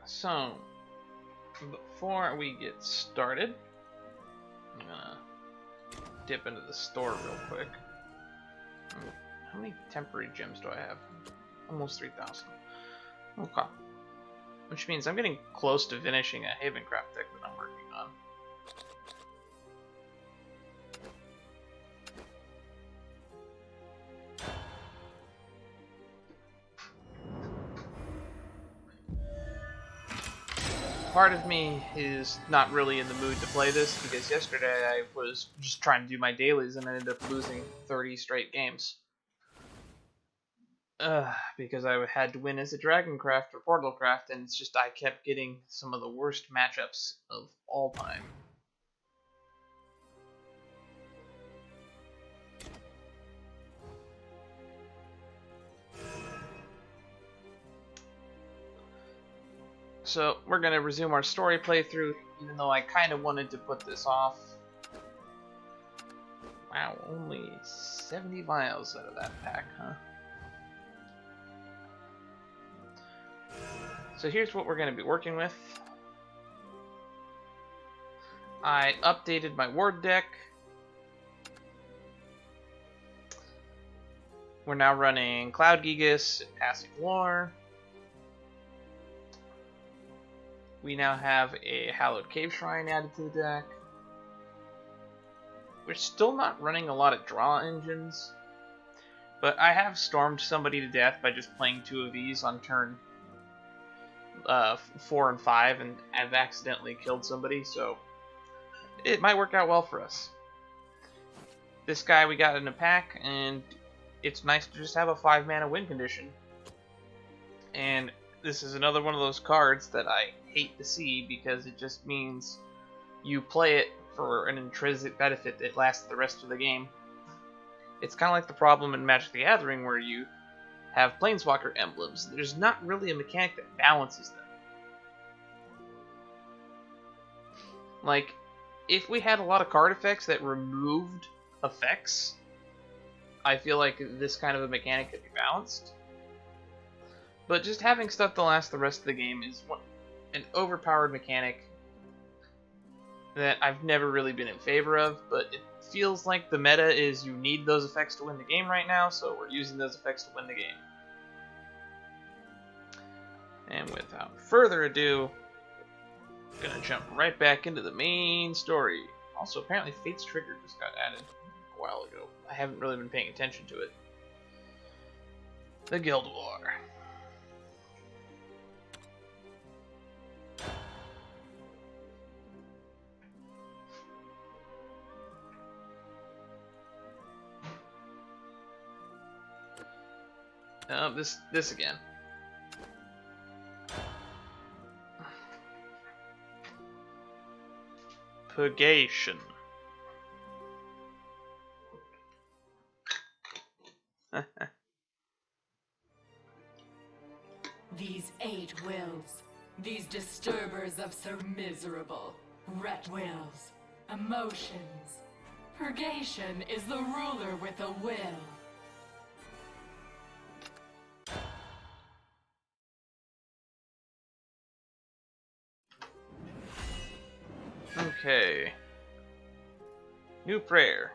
So, before we get started, I'm gonna dip into the store real quick. How many temporary gems do I have? Almost 3,000. Okay. Which means I'm getting close to finishing a Havencraft deck that I'm working on. Part of me is not really in the mood to play this because yesterday I was just trying to do my dailies and I ended up losing 30 straight games. Because I had to win as a Dragoncraft or Portalcraft, and it's just I kept getting some of the worst matchups of all time. So we're going to resume our story playthrough, even though I kind of wanted to put this off. Wow, only 70 vials out of that pack, huh? So here's what we're going to be working with. I updated my ward deck. We're now running Cloud Gigas and Passing War. We now have a Hallowed Cave Shrine added to the deck. We're still not running a lot of draw engines, but I have stormed somebody to death by just playing 2 of these on turn 4 and 5, and I've accidentally killed somebody, so it might work out well for us. This guy we got in a pack, and it's nice to just have a 5-mana win condition. And this is another one of those cards that I hate to see because it just means you play it for an intrinsic benefit that lasts the rest of the game. It's kind of like the problem in Magic the Gathering where you have Planeswalker emblems. There's not really a mechanic that balances them. Like, if we had a lot of card effects that removed effects, I feel like this kind of a mechanic could be balanced. But just having stuff to last the rest of the game is an overpowered mechanic that I've never really been in favor of, but it feels like the meta is you need those effects to win the game right now, so we're using those effects to win the game. And without further ado, I'm gonna jump right back into the main story. Also, apparently Fate's Trigger just got added a while ago. I haven't really been paying attention to it. The Guild War. This again. Purgation. These 8 wills, these disturbers of so miserable, ret wills, emotions. Purgation is the ruler with a will. Okay. New prayer.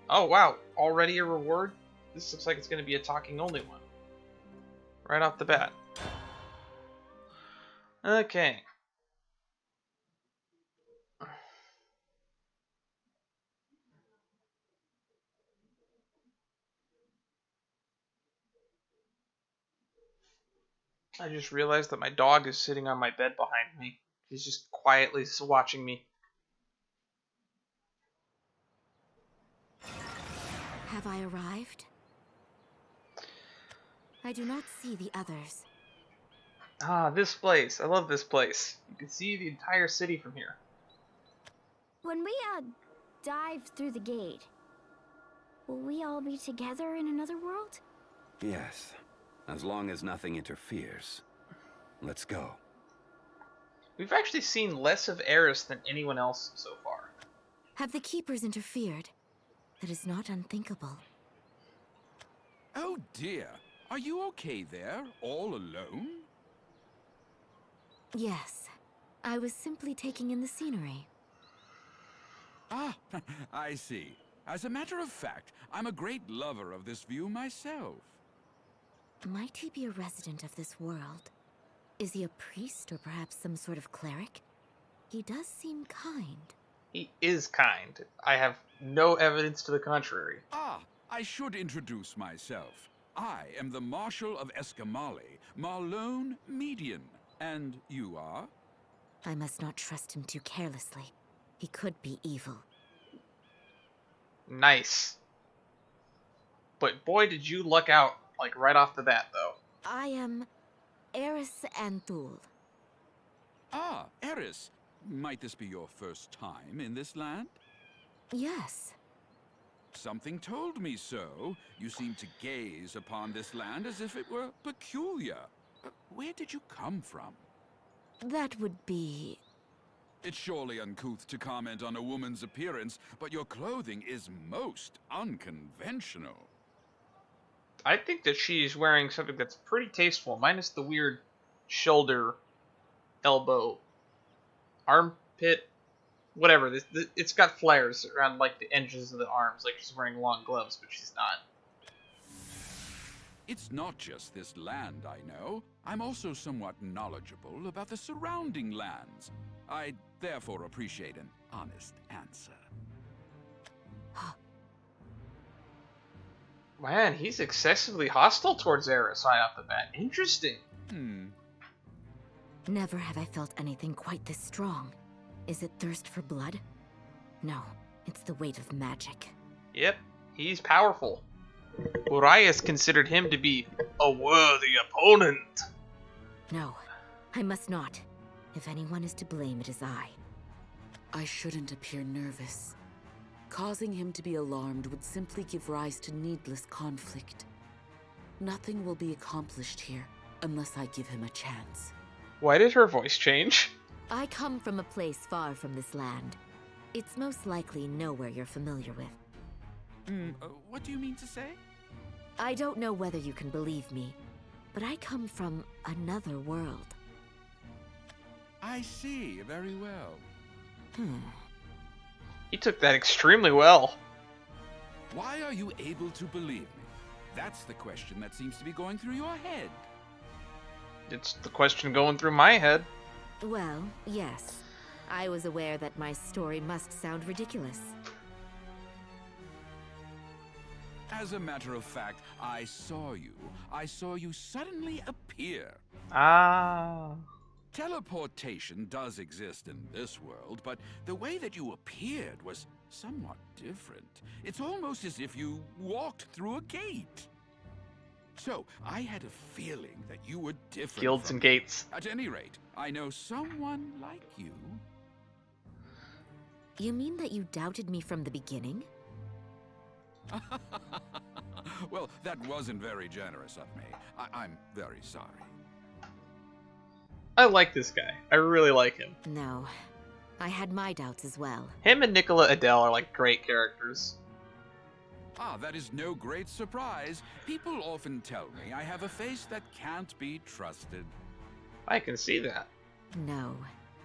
Oh wow, already a reward? This looks like it's going to be a talking only one. Right off the bat. Okay. I just realized that my dog is sitting on my bed behind me. He's just quietly watching me. Have I arrived? I do not see the others. Ah, this place. I love this place. You can see the entire city from here. When we, dive through the gate, will we all be together in another world? Yes, as long as nothing interferes. Let's go. We've actually seen less of Eris than anyone else so far. Have the Keepers interfered? That is not unthinkable. Oh dear. Are you okay there, all alone? Yes. I was simply taking in the scenery. Ah, I see. As a matter of fact, I'm a great lover of this view myself. Might he be a resident of this world? Is he a priest or perhaps some sort of cleric? He does seem kind. He is kind. I have no evidence to the contrary. Ah, I should introduce myself. I am the Marshal of Escamali, Marlone Median. And you are? I must not trust him too carelessly. He could be evil. Nice. But boy, did you luck out, like, right off the bat, though. I am Eris and Thul. Ah, Eris. Might this be your first time in this land? Yes. Something told me so. You seem to gaze upon this land as if it were peculiar. Where did you come from? That would be... It's surely uncouth to comment on a woman's appearance, but your clothing is most unconventional. I think that she's wearing something that's pretty tasteful, minus the weird shoulder, elbow, armpit, whatever. It's got flares around, like, the edges of the arms, like she's wearing long gloves, but she's not. It's not just this land, I know. I'm also somewhat knowledgeable about the surrounding lands. I therefore appreciate an honest answer. Man, he's excessively hostile towards Eris right off the bat. Interesting. Never have I felt anything quite this strong. Is it thirst for blood? No, it's the weight of magic. Yep, he's powerful. Urias considered him to be a worthy opponent. No, I must not. If anyone is to blame, it is I. I shouldn't appear nervous. Causing him to be alarmed would simply give rise to needless conflict. Nothing will be accomplished here unless I give him a chance. Why did her voice change? I come from a place far from this land. It's most likely nowhere you're familiar with. What do you mean to say? I don't know whether you can believe me, but I come from another world. I see, very well. He took that extremely well. Why are you able to believe me? That's the question that seems to be going through your head. It's the question going through my head. Well, yes. I was aware that my story must sound ridiculous. As a matter of fact, I saw you. I saw you suddenly appear. Ah. Teleportation does exist in this world, but the way that you appeared was somewhat different. It's almost as if you walked through a gate. So, I had a feeling that you were different. Guilds from and me. gates. At any rate, I know someone like you. You mean that you doubted me from the beginning? Well, that wasn't very generous of me. I'm very sorry. I like this guy. I really like him. No. I had my doubts as well. Him and Nicola Adele are like great characters. Ah, that is no great surprise. People often tell me I have a face that can't be trusted. I can see that. No.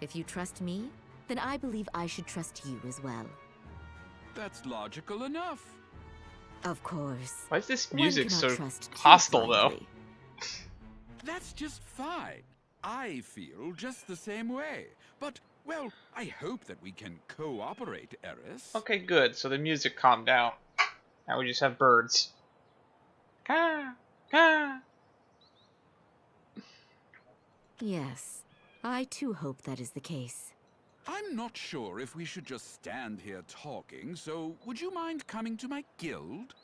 If you trust me, then I believe I should trust you as well. That's logical enough. Of course. Why is this One music cannot so trust too hostile, though? blindly. That's just fine. I feel just the same way. But, well, I hope that we can cooperate, Eris. Okay, good. So the music calmed down. Now we just have birds. Caw, caw. Yes. I too hope that is the case. I'm not sure if we should just stand here talking, so would you mind coming to my guild?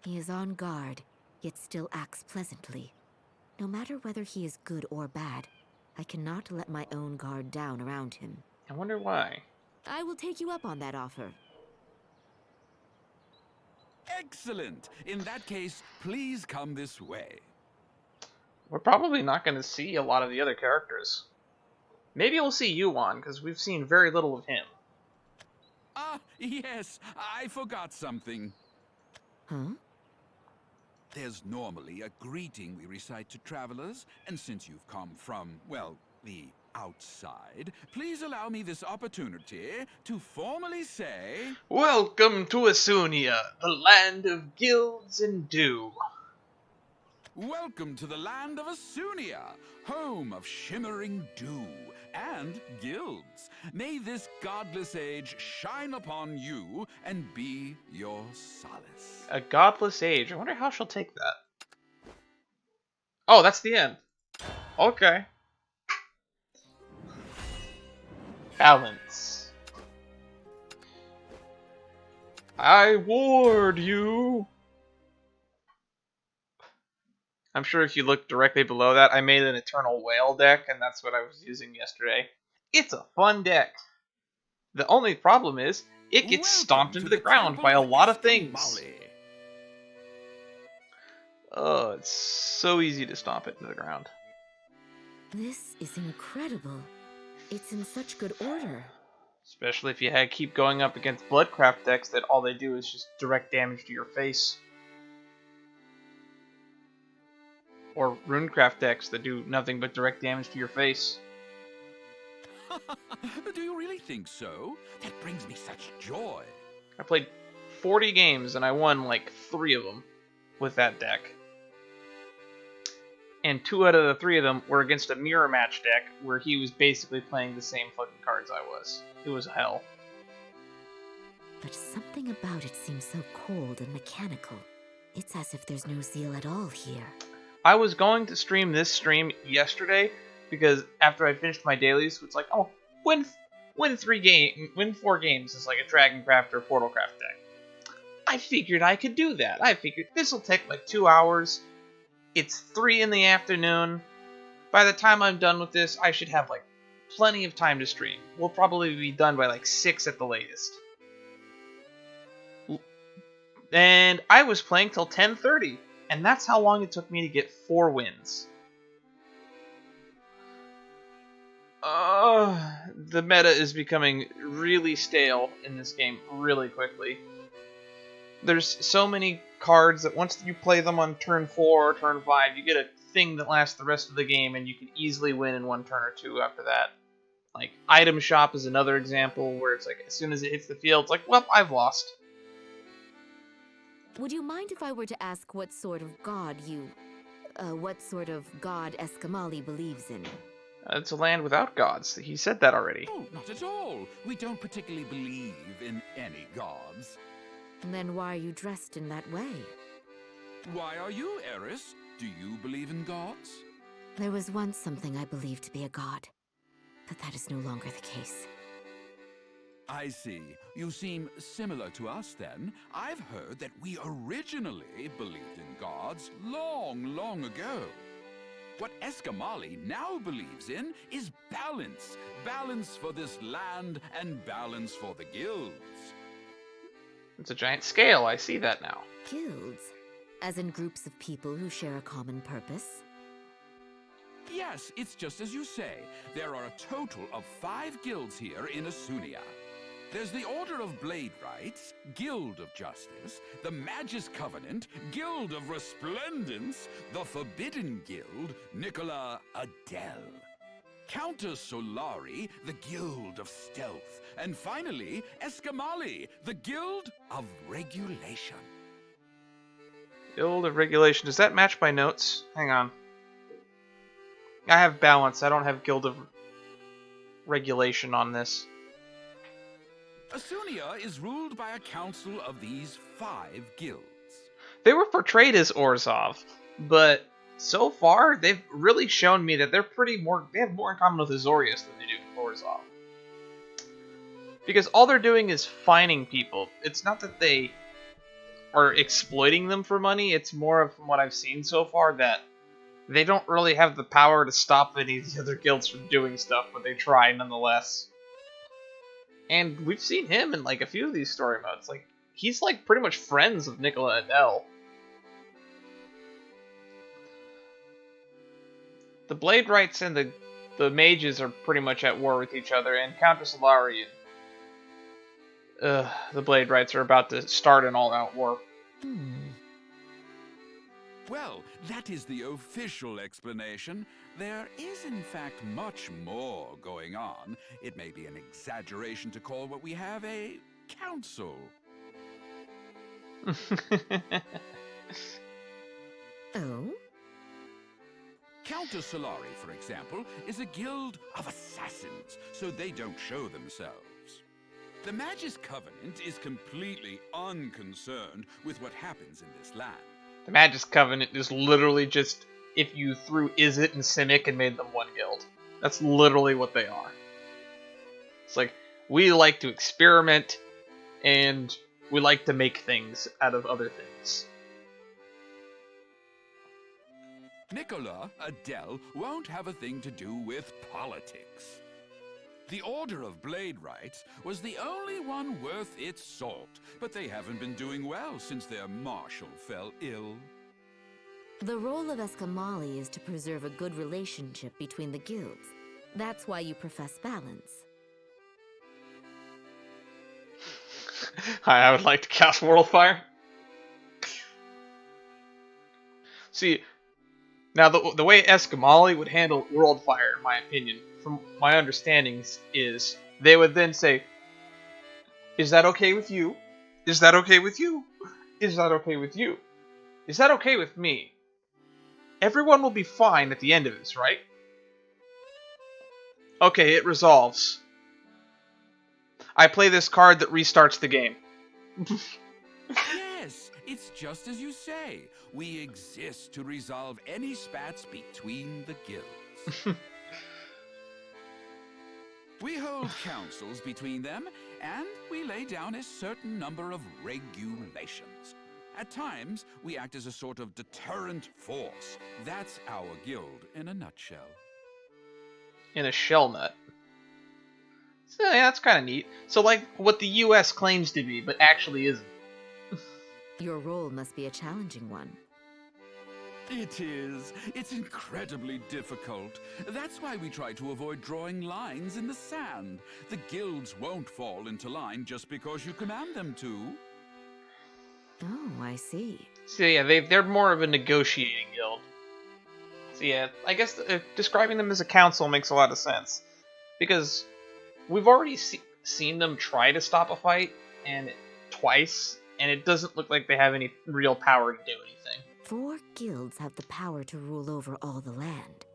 He is on guard, yet still acts pleasantly. No matter whether he is good or bad, I cannot let my own guard down around him. I wonder why. I will take you up on that offer. Excellent! In that case, please come this way. We're probably not going to see a lot of the other characters. Maybe we'll see Yuan, because we've seen very little of him. Ah, yes, I forgot something. Huh? There's normally a greeting we recite to travelers, and since you've come from, well, the outside, please allow me this opportunity to formally say... Welcome to Asunia, the land of guilds and dew. Welcome to the land of Asunia, home of shimmering dew and guilds. May this godless age shine upon you and be your solace. A godless age. I wonder how she'll take that. Oh, that's the end. Okay. Balance. I ward you. I'm sure if you look directly below that, I made an Eternal Whale deck, and that's what I was using yesterday. It's a fun deck. The only problem is, it gets stomped into the ground by a lot of things. Oh, it's so easy to stomp it into the ground. This is incredible. It's in such good order. Especially if you keep going up against Bloodcraft decks that all they do is just direct damage to your face. Or Runecraft decks that do nothing but direct damage to your face. Do you really think so? That brings me such joy. I played 40 games and I won like 3 of them with that deck. And 2 out of the 3 of them were against a mirror match deck where he was basically playing the same fucking cards I was. It was hell. But something about it seems so cold and mechanical. It's as if there's no zeal at all here. I was going to stream this stream yesterday because after I finished my dailies, it's like, oh, win 4 games is like a Dragoncraft or Portalcraft deck. I figured I could do that. I figured this will take like 2 hours. It's 3 in the afternoon. By the time I'm done with this, I should have like plenty of time to stream. We'll probably be done by like 6 at the latest. And I was playing till 10:30. And that's how long it took me to get 4 wins. The meta is becoming really stale in this game really quickly. There's so many cards that once you play them on turn 4 or turn 5, you get a thing that lasts the rest of the game and you can easily win in 1 turn or 2 after that. Like, Item Shop is another example where it's like, as soon as it hits the field, it's like, well, I've lost. Would you mind if I were to ask what sort of god Eskamali believes in? It's a land without gods. He said that already. Oh, not at all. We don't particularly believe in any gods. Then why are you dressed in that way? Why are you, Eris? Do you believe in gods? There was once something I believed to be a god, but that is no longer the case. I see. You seem similar to us, then. I've heard that we originally believed in gods long, long ago. What Eskamali now believes in is balance. Balance for this land and balance for the guilds. It's a giant scale. I see that now. Guilds? As in groups of people who share a common purpose? Yes, it's just as you say. There are a total of 5 guilds here in Asunia. There's the Order of Blade Rights, Guild of Justice, the Magus Covenant, Guild of Resplendence, the Forbidden Guild, Nicola Adele, Countess Solari, the Guild of Stealth, and finally, Eskamali, the Guild of Regulation. Guild of Regulation. Does that match my notes? Hang on. I have balance. I don't have Guild of Regulation on this. Asunia is ruled by a council of these 5 guilds. They were portrayed as Orzhov, but so far they've really shown me that they have more in common with Azorius than they do with Orzhov. Because all they're doing is fining people. It's not that they are exploiting them for money, it's more of, from what I've seen so far, that they don't really have the power to stop any of the other guilds from doing stuff, but they try nonetheless. And we've seen him in like a few of these story modes. Like, he's like pretty much friends with Nicola Adele. The Blade Rights and the mages are pretty much at war with each other, and Countess Solari and the Blade Rights are about to start an all-out war. Well, that is the official explanation. There is, in fact, much more going on. It may be an exaggeration to call what we have a council. Oh? Countess Solari, for example, is a guild of assassins, so they don't show themselves. The Magus Covenant is completely unconcerned with what happens in this land. The Magus Covenant is literally just if you threw Izzet and Simic and made them one guild. That's literally what they are. It's like, we like to experiment, and we like to make things out of other things. Nicola, Adele, won't have a thing to do with politics. The Order of Blade Rights was the only one worth its salt, but they haven't been doing well since their marshal fell ill. The role of Escamali is to preserve a good relationship between the guilds. That's why you profess balance. Hi, I would like to cast Worldfire. See, now the way Escamali would handle Worldfire, in my opinion, from my understandings, is they would then say, "Is that okay with you? Is that okay with you? Is that okay with you? Is that okay with me? Everyone will be fine at the end of this, right? Okay, it resolves. I play this card that restarts the game." Yes, it's just as you say. We exist to resolve any spats between the guilds. We hold councils between them, and we lay down a certain number of regulations. At times, we act as a sort of deterrent force. That's our guild in a nutshell. In a shell nut. So, yeah, that's kind of neat. So, like what the U.S. claims to be, but actually isn't. Your role must be a challenging one. It is. It's incredibly difficult. That's why we try to avoid drawing lines in the sand. The guilds won't fall into line just because you command them to. Oh, I see. So yeah, they're more of a negotiating guild. So yeah, I guess describing them as a council makes a lot of sense. Because we've already seen them try to stop a fight, and twice, and it doesn't look like they have any real power to do anything. 4 guilds have the power to rule over all the land.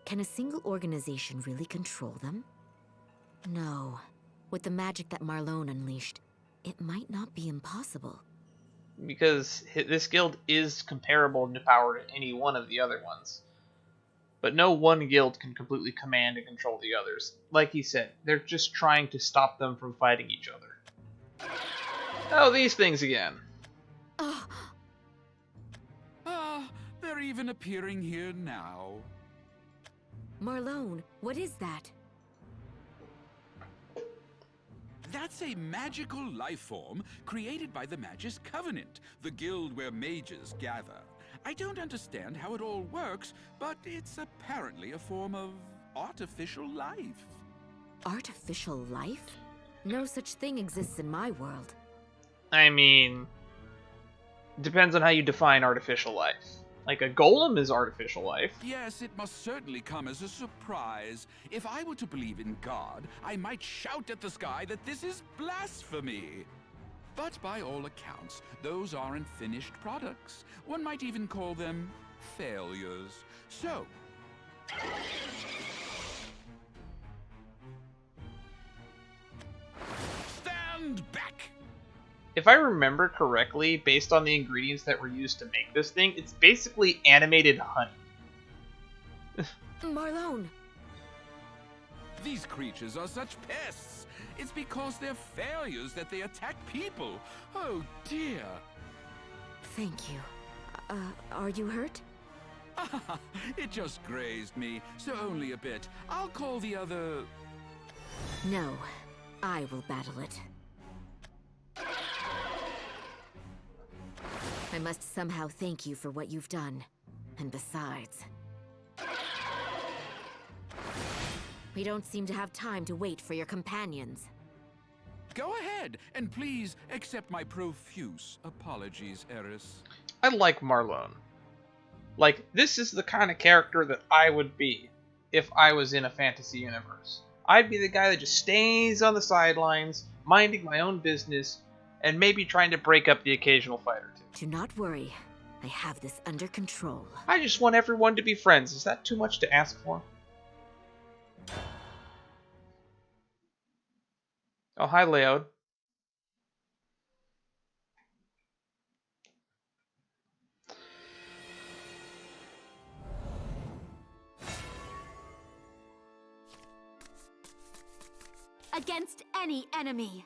Can a single organization really control them? No. With the magic that Marlone unleashed, it might not be impossible. Because this guild is comparable in power to any one of the other ones. But no one guild can completely command and control the others. Like he said, they're just trying to stop them from fighting each other. Oh, these things again. They're even appearing here now. Marlone, what is that? That's a magical life form created by the Magus Covenant, the guild where mages gather. I don't understand how it all works, but it's apparently a form of artificial life. Artificial life? No such thing exists in my world. I mean, depends on how you define artificial life. Like, a golem is artificial life. Yes, it must certainly come as a surprise. If I were to believe in God, I might shout at the sky that this is blasphemy. But by all accounts, those aren't finished products. One might even call them failures. So, stand back! If I remember correctly, based on the ingredients that were used to make this thing, it's basically animated honey. Marlone! These creatures are such pests. It's because they're failures that they attack people. Oh dear. Thank you. Are you hurt? It just grazed me, so only a bit. I'll call the other... No, I will battle it. I must somehow thank you for what you've done. And besides... we don't seem to have time to wait for your companions. Go ahead, and please accept my profuse apologies, Eris. I like Marlone. Like, this is the kind of character that I would be if I was in a fantasy universe. I'd be the guy that just stays on the sidelines, minding my own business, and maybe trying to break up the occasional fight or two. Do not worry. I have this under control. I just want everyone to be friends. Is that too much to ask for? Oh, hi, Leod. Against any enemy.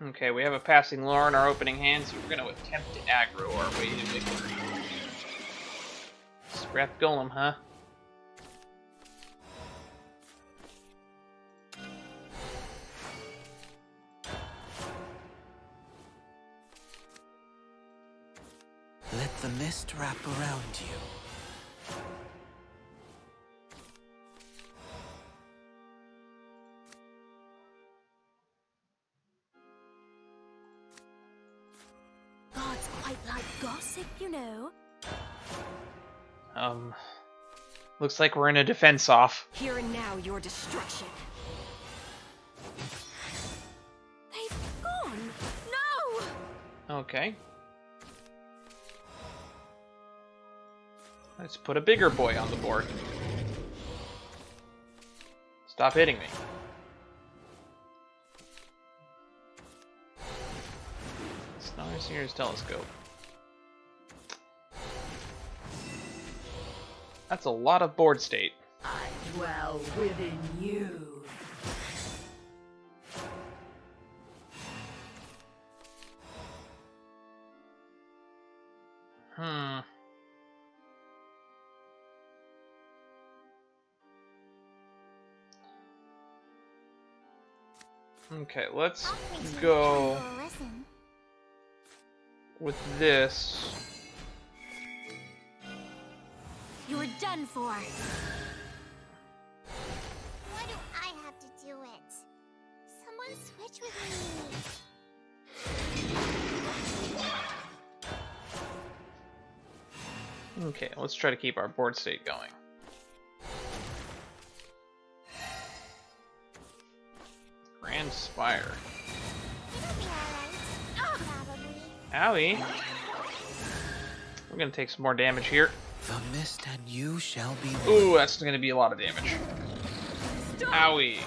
Okay, we have a passing lore in our opening hand, so we're going to attempt to aggro our way to victory. Scrap Golem, huh? Let the mist wrap around you. Gods quite like gossip, you know. Looks like we're in a defense off. Here and now, your destruction. They've gone. No! Okay. Let's put a bigger boy on the board. Stop hitting me. Starseer's telescope. That's a lot of board state. I dwell within you. Okay, let's go with this. You're done for. Why do I have to do it? Someone switch with me. Okay, let's try to keep our board state going. Grand Spire. It'll be alright. Probably. Owie. We're gonna take some more damage here. The mist and you shall be one. Ooh, that's gonna be a lot of damage. Owie.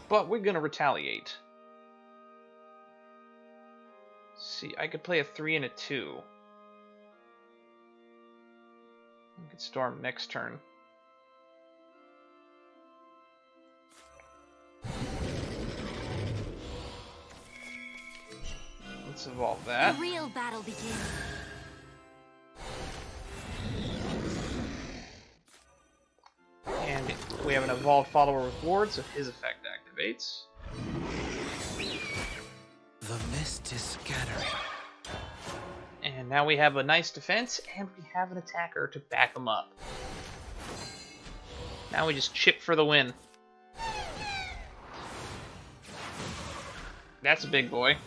But we're gonna retaliate. See, I could play a 3 and a 2. I could storm next turn. Let's evolve that. The real battle begins. And we have an evolved follower with ward, so his effect activates. The mist is scattering. And now we have a nice defense, and we have an attacker to back him up. Now we just chip for the win. That's a big boy.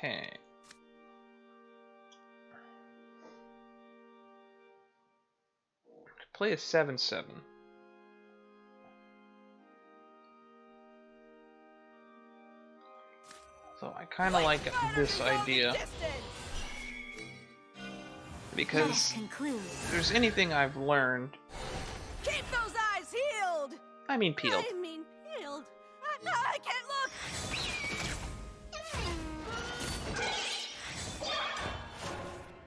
Okay. Play a 7/7. So I kind of like this idea because if there's anything I've learned. Keep those eyes healed. I mean peeled. I mean healed. I can't look.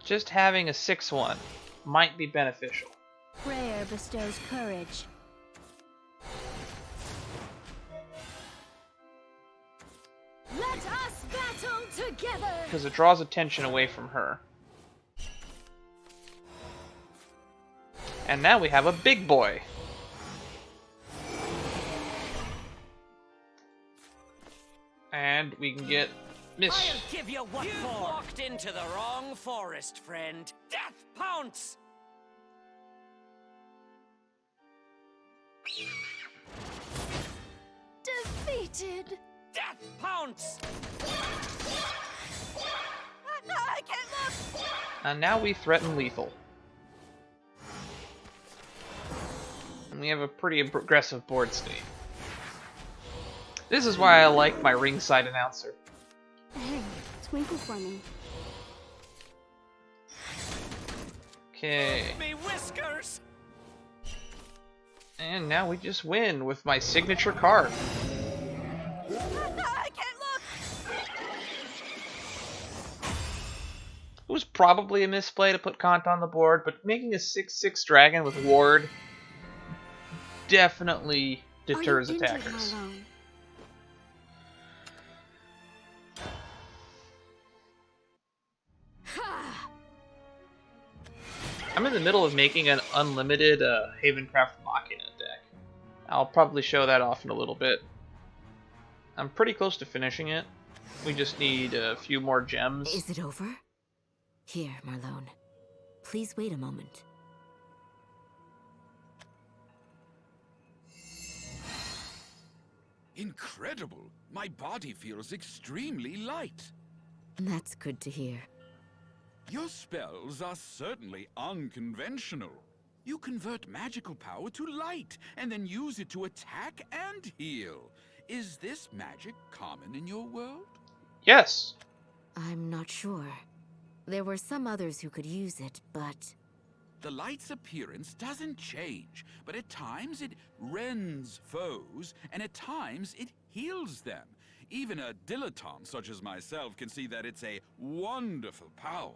Just having a 6/1 might be beneficial. Prayer bestows courage. Together! because it draws attention away from her. And now we have a big boy. And we can get Miss. I'll give you what for. You walked into the wrong forest, friend. Death pounce! Defeated! Death pounce! I can't look! And now we threaten lethal. And we have a pretty aggressive board state. This is why I like my ringside announcer. Hey, twinkle for me. Okay. Me whiskers! And now we just win with my signature card. I can't look! It was probably a misplay to put Kant on the board, but making a 6/6 dragon with ward definitely deters attackers. I'm in the middle of making an unlimited Havencraft Machina deck. I'll probably show that off in a little bit. I'm pretty close to finishing it. We just need a few more gems. Is it over? Here, Marlone. Please wait a moment. Incredible! My body feels extremely light. That's good to hear. Your spells are certainly unconventional. You convert magical power to light, and then use it to attack and heal. Is this magic common in your world? Yes. I'm not sure. There were some others who could use it, but... The light's appearance doesn't change, but at times it rends foes, and at times it heals them. Even a dilettante such as myself can see that it's a wonderful power.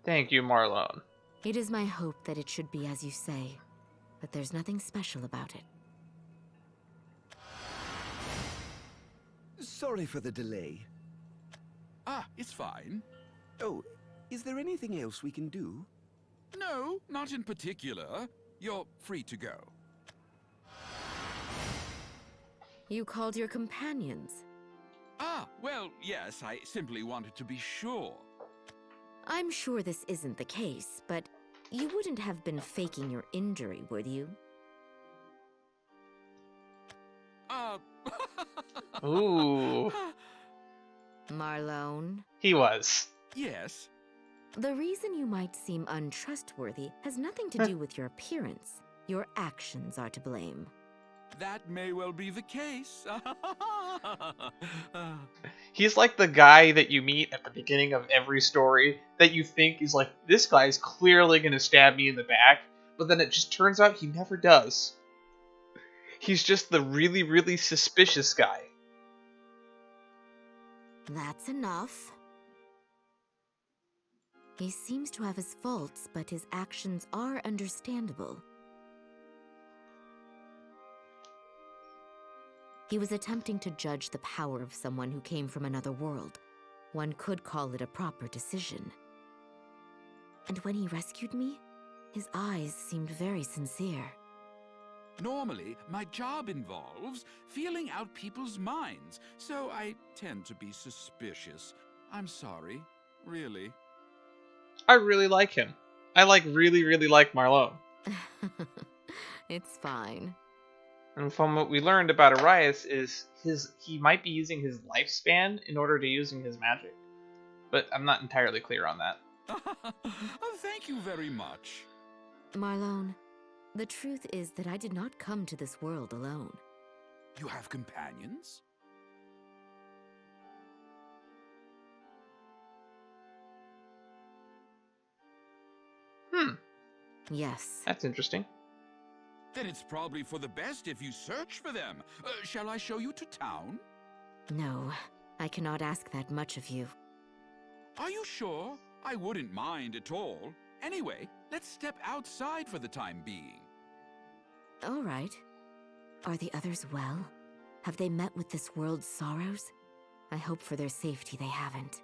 Thank you, Marlone. It is my hope that it should be as you say, but there's nothing special about it. Sorry for the delay. Ah, it's fine. Oh, is there anything else we can do? No, not in particular. You're free to go. You called your companions. Ah, well, yes, I simply wanted to be sure. I'm sure this isn't the case, but you wouldn't have been faking your injury, would you? Ooh. Marlone? He was. Yes. The reason you might seem untrustworthy has nothing to do with your appearance. Your actions are to blame. That may well be the case. He's like the guy that you meet at the beginning of every story that you think is like, this guy's clearly going to stab me in the back, but then it just turns out he never does. He's just the really, really suspicious guy. That's enough. He seems to have his faults, but his actions are understandable. He was attempting to judge the power of someone who came from another world. One could call it a proper decision. And when he rescued me, his eyes seemed very sincere. Normally, my job involves feeling out people's minds, so I tend to be suspicious. I'm sorry, really. I really like him. I really, really like Marlone. It's fine. And from what we learned about Eris is he might be using his lifespan in order to using his magic. But I'm not entirely clear on that. Oh, thank you very much. Marlone, the truth is that I did not come to this world alone. You have companions? Yes. That's interesting. Then it's probably for the best if you search for them. Shall I show you to town? No, I cannot ask that much of you. Are you sure? I wouldn't mind at all. Anyway, let's step outside for the time being. All right. Are the others well? Have they met with this world's sorrows? I hope for their safety they haven't.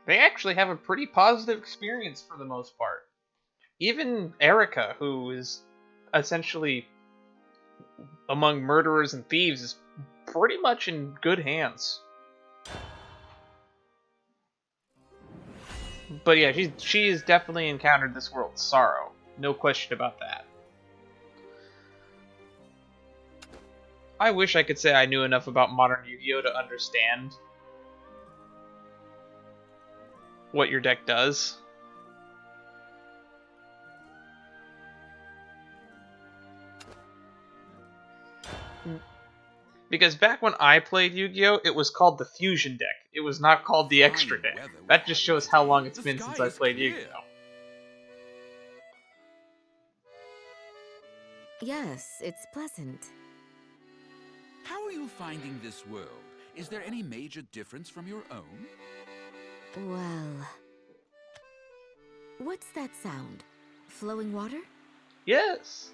they actually have a pretty positive experience for the most part. Even Erica, who is essentially among murderers and thieves, is pretty much in good hands. But yeah, she has definitely encountered this world's sorrow. No question about that. I wish I could say I knew enough about modern Yu-Gi-Oh! To understand what your deck does. Because back when I played Yu-Gi-Oh! It was called the Fusion deck. It was not called the Extra deck. That just shows how long it's been since I played Yu-Gi-Oh! Yes, it's pleasant. How are you finding this world? Is there any major difference from your own? Well... What's that sound? Flowing water? Yes!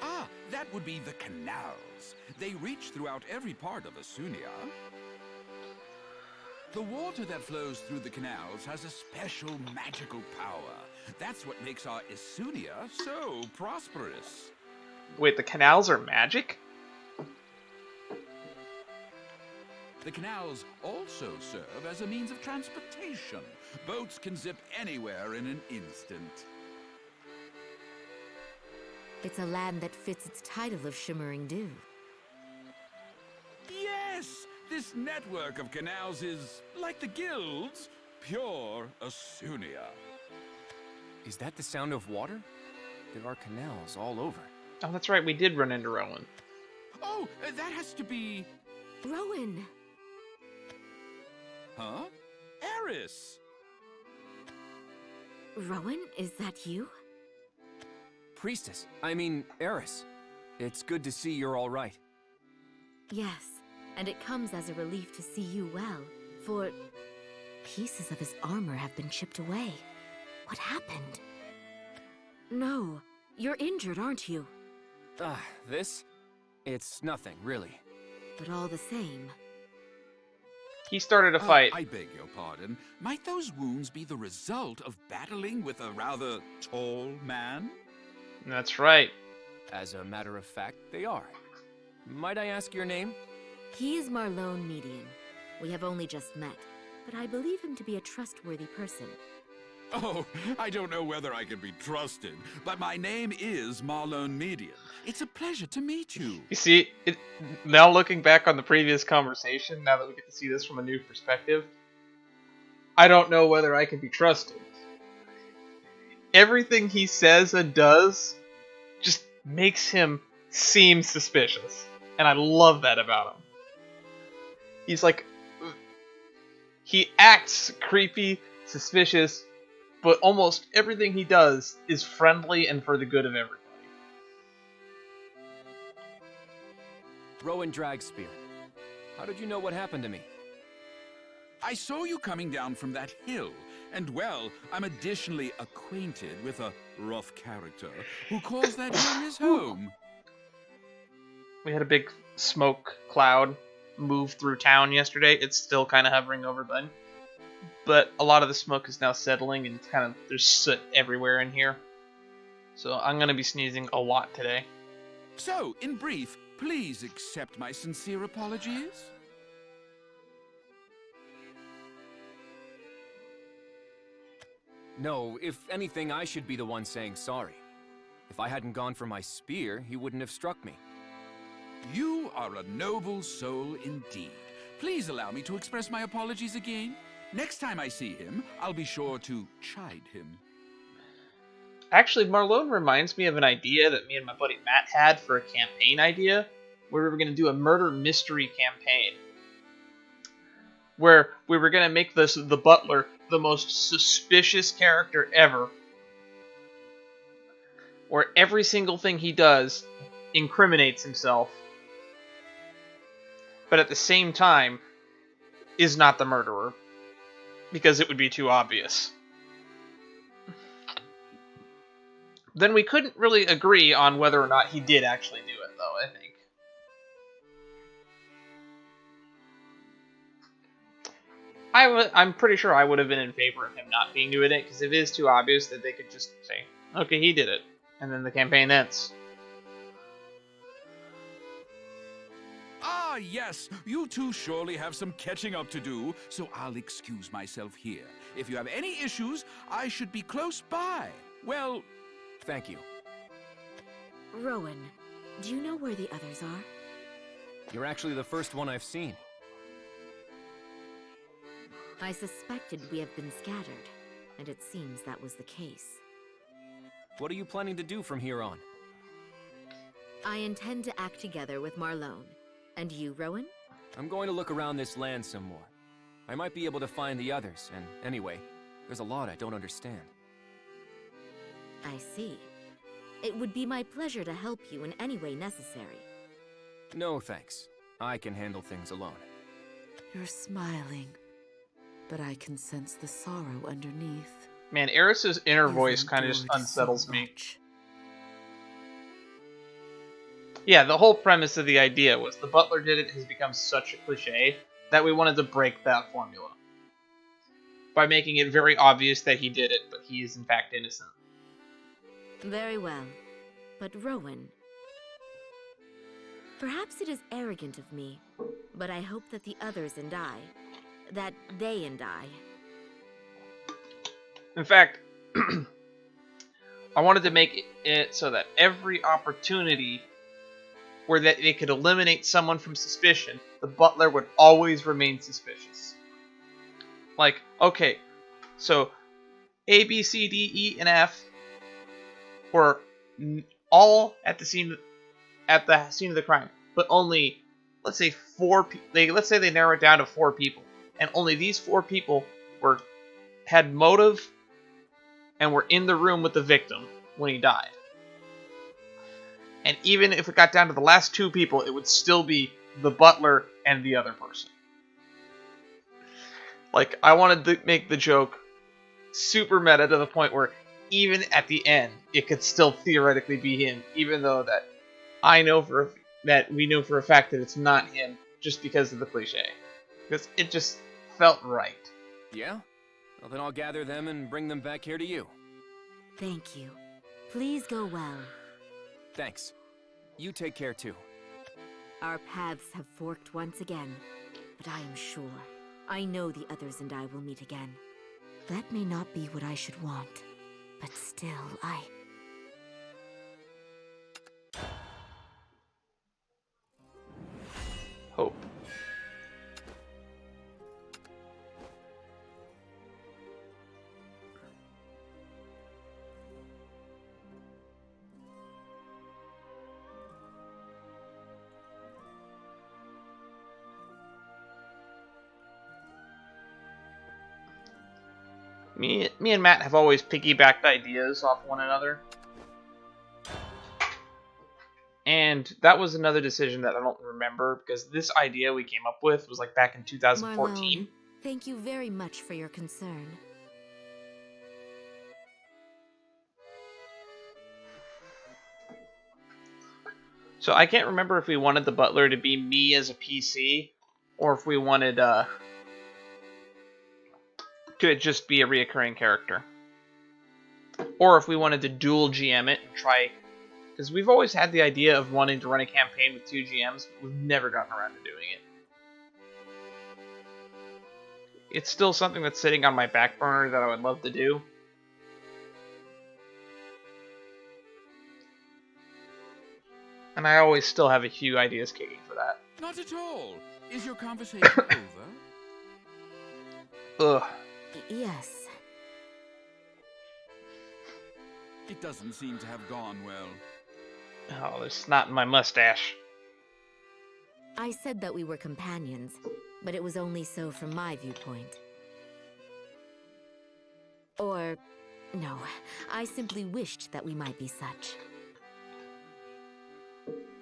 Ah, that would be the canals. They reach throughout every part of Asunia. The water that flows through the canals has a special magical power. That's what makes our Asunia so prosperous. Wait, the canals are magic? The canals also serve as a means of transportation. Boats can zip anywhere in an instant. It's a land that fits its title of Shimmering Dew. Yes! This network of canals is, like the guilds, pure Asunia. Is that the sound of water? There are canals all over. Oh, that's right, we did run into Rowan. Oh, that has to be... Rowan! Huh? Eris! Rowan, is that you? Priestess, Eris. It's good to see you're all right. Yes, and it comes as a relief to see you well, for pieces of his armor have been chipped away. What happened? No, you're injured, aren't you? This? It's nothing, really. But all the same... He started a fight. I beg your pardon. Might those wounds be the result of battling with a rather tall man? That's right. As a matter of fact, they are. Might I ask your name? He is Marlone Median. We have only just met, but I believe him to be a trustworthy person. Oh, I don't know whether I can be trusted, but my name is Marlone Median. It's a pleasure to meet you. You see, now looking back on the previous conversation, now that we get to see this from a new perspective, I don't know whether I can be trusted. Everything he says and does just makes him seem suspicious. And I love that about him. He's like... He acts creepy, suspicious, but almost everything he does is friendly and for the good of everybody. Rowan Dragspear. How did you know what happened to me? I saw you coming down from that hill, and well, I'm additionally acquainted with a rough character who calls that hill his home. We had a big smoke cloud move through town yesterday. It's still kind of hovering over then. But a lot of the smoke is now settling, and there's soot everywhere in here. So I'm going to be sneezing a lot today. So, in brief, please accept my sincere apologies. No, if anything, I should be the one saying sorry. If I hadn't gone for my spear, he wouldn't have struck me. You are a noble soul indeed. Please allow me to express my apologies again. Next time I see him, I'll be sure to chide him. Actually, Marlone reminds me of an idea that me and my buddy Matt had for a campaign idea, where we were going to do a murder mystery campaign. Where we were going to make the butler the most suspicious character ever. Where every single thing he does incriminates himself. But at the same time, is not the murderer. Because it would be too obvious. Then we couldn't really agree on whether or not he did actually do it, though, I think. I'm pretty sure I would have been in favor of him not being doing it, because if it is too obvious, that they could just say, okay, he did it, and then the campaign ends. Ah, yes, you two surely have some catching up to do, so I'll excuse myself here. If you have any issues, I should be close by. Well, Thank you. Rowan, do you know where the others are? You're actually the first one I've seen. I suspected we have been scattered, and it seems that was the case. What are you planning to do from here on? I intend to act together with Marlone. And you, Rowan? I'm going to look around this land some more. I might be able to find the others, and anyway, there's a lot I don't understand. I see. It would be my pleasure to help you in any way necessary. No thanks. I can handle things alone. You're smiling, but I can sense the sorrow underneath. Man, Eris's inner You've voice kind of just endured unsettles so me. much. Yeah, the whole premise of the idea was the butler did it has become such a cliche that we wanted to break that formula by making it very obvious that he did it, but he is in fact innocent. Very well. But Rowan... Perhaps it is arrogant of me, but I hope that the others and I... that they and I... In fact, I wanted to make it so that every opportunity where that they could eliminate someone from suspicion, the butler would always remain suspicious. Like, okay, so A, B, C, D, E, and F were all at the scene of the crime, but only, let's say, let's say they narrow it down to 4 people, and only these 4 people had motive and were in the room with the victim when he died. And even if it got down to the last 2 people, it would still be the butler and the other person. Like, I wanted to make the joke super meta to the point where even at the end, it could still theoretically be him, even though that we know for a fact that it's not him, just because of the cliche. Because it just felt right. Yeah? Well, then I'll gather them and bring them back here to you. Thank you. Please go well. Thanks. You take care too. Our paths have forked once again, but I am sure, I know the others and I will meet again. That may not be what I should want, but still, Hope. Me and Matt have always piggybacked ideas off one another. And that was another decision that I don't remember, because this idea we came up with was like back in 2014. Marlone, thank you very much for your concern. So I can't remember if we wanted the butler to be me as a PC, or if we wanted to just be a reoccurring character. Or if we wanted to dual GM it and try... Because we've always had the idea of wanting to run a campaign with 2 GMs, but we've never gotten around to doing it. It's still something that's sitting on my back burner that I would love to do. And I always still have a few ideas kicking for that. Not at all. Is your conversation over? Ugh. Yes. It doesn't seem to have gone well. Oh, there's snot in my mustache. I said that we were companions, but it was only so from my viewpoint. Or, no, I simply wished that we might be such.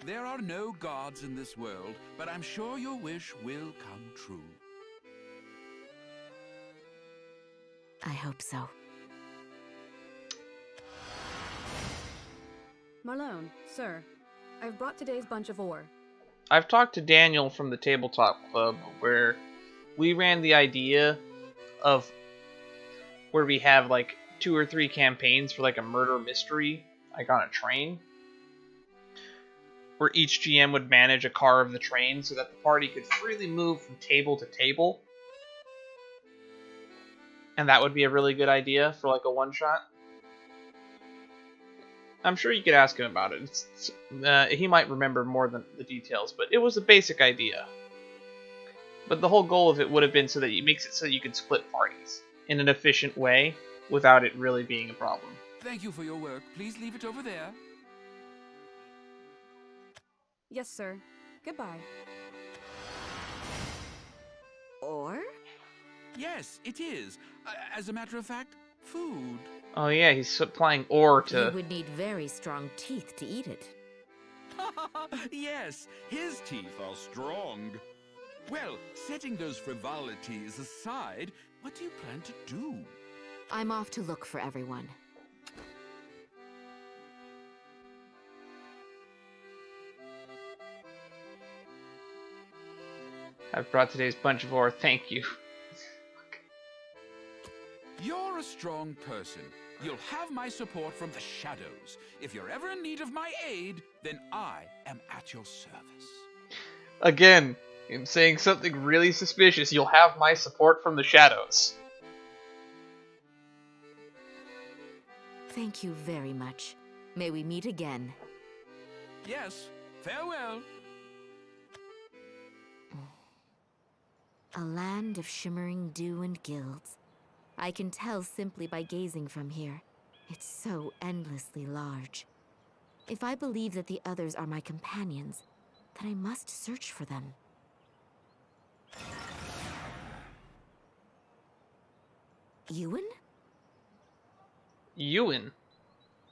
There are no gods in this world, but I'm sure your wish will come true. I hope so. Marlone, sir, I've brought today's bunch of ore. I've talked to Daniel from the Tabletop Club, where we ran the idea of where we have like 2 or 3 campaigns for like a murder mystery, like on a train, where each GM would manage a car of the train so that the party could freely move from table to table. And that would be a really good idea for like a one-shot. I'm sure you could ask him about it. He might remember more than the details, but it was a basic idea. But the whole goal of it would have been so that it makes it so that you can split parties in an efficient way without it really being a problem. Thank you for your work. Please leave it over there. Yes, sir. Goodbye. Or? Yes, it is. As a matter of fact, food. Oh yeah, he's supplying ore to... You would need very strong teeth to eat it. Yes, his teeth are strong. Well, setting those frivolities aside, what do you plan to do? I'm off to look for everyone. I've brought today's bunch of ore, thank you. You're a strong person. You'll have my support from the shadows. If you're ever in need of my aid, then I am at your service. Again, in saying something really suspicious, you'll have my support from the shadows. Thank you very much. May we meet again. Yes, farewell. A land of shimmering dew and guilds. I can tell simply by gazing from here. It's so endlessly large. If I believe that the others are my companions, then I must search for them. Ewan? Ewan?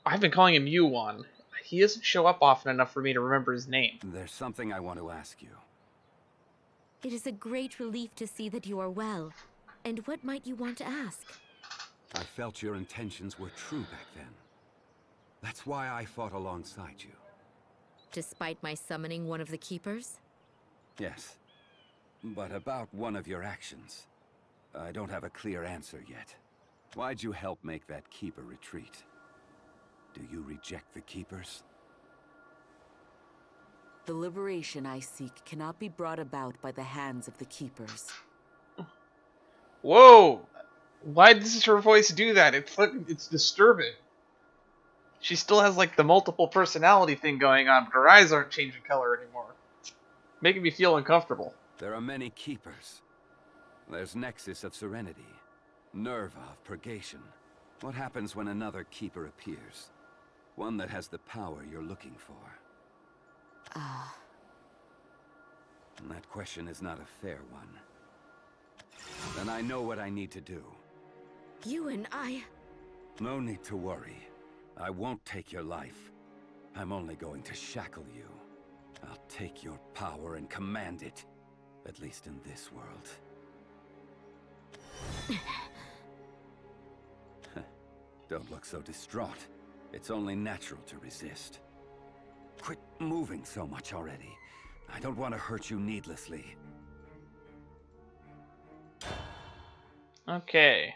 I've been calling him Yuan. He doesn't show up often enough for me to remember his name. There's something I want to ask you. It is a great relief to see that you are well. And what might you want to ask? I felt your intentions were true back then. That's why I fought alongside you. Despite my summoning one of the Keepers? Yes. But about one of your actions, I don't have a clear answer yet. Why'd you help make that Keeper retreat? Do you reject the Keepers? The liberation I seek cannot be brought about by the hands of the Keepers. Whoa! Why does her voice do that? It's disturbing. She still has like the multiple personality thing going on, but her eyes aren't changing color anymore. It's making me feel uncomfortable. There are many Keepers. There's Nexus of Serenity, Nerva of Purgation. What happens when another Keeper appears? One that has the power you're looking for. And that question is not a fair one. Then I know what I need to do. You and I... No need to worry. I won't take your life. I'm only going to shackle you. I'll take your power and command it. At least in this world. Don't look so distraught. It's only natural to resist. Quit moving so much already. I don't want to hurt you needlessly. Okay.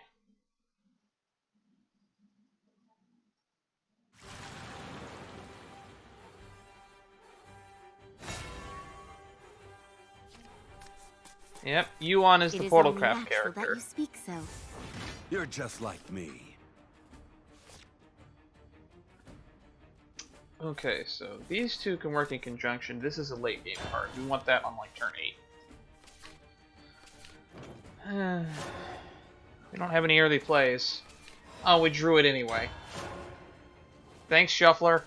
Yep, Yuan is the Portalcraft character. That you speak so. You're just like me. Okay, so these two can work in conjunction. This is a late game card. We want that on like turn 8. We don't have any early plays. Oh, we drew it anyway. Thanks, Shuffler.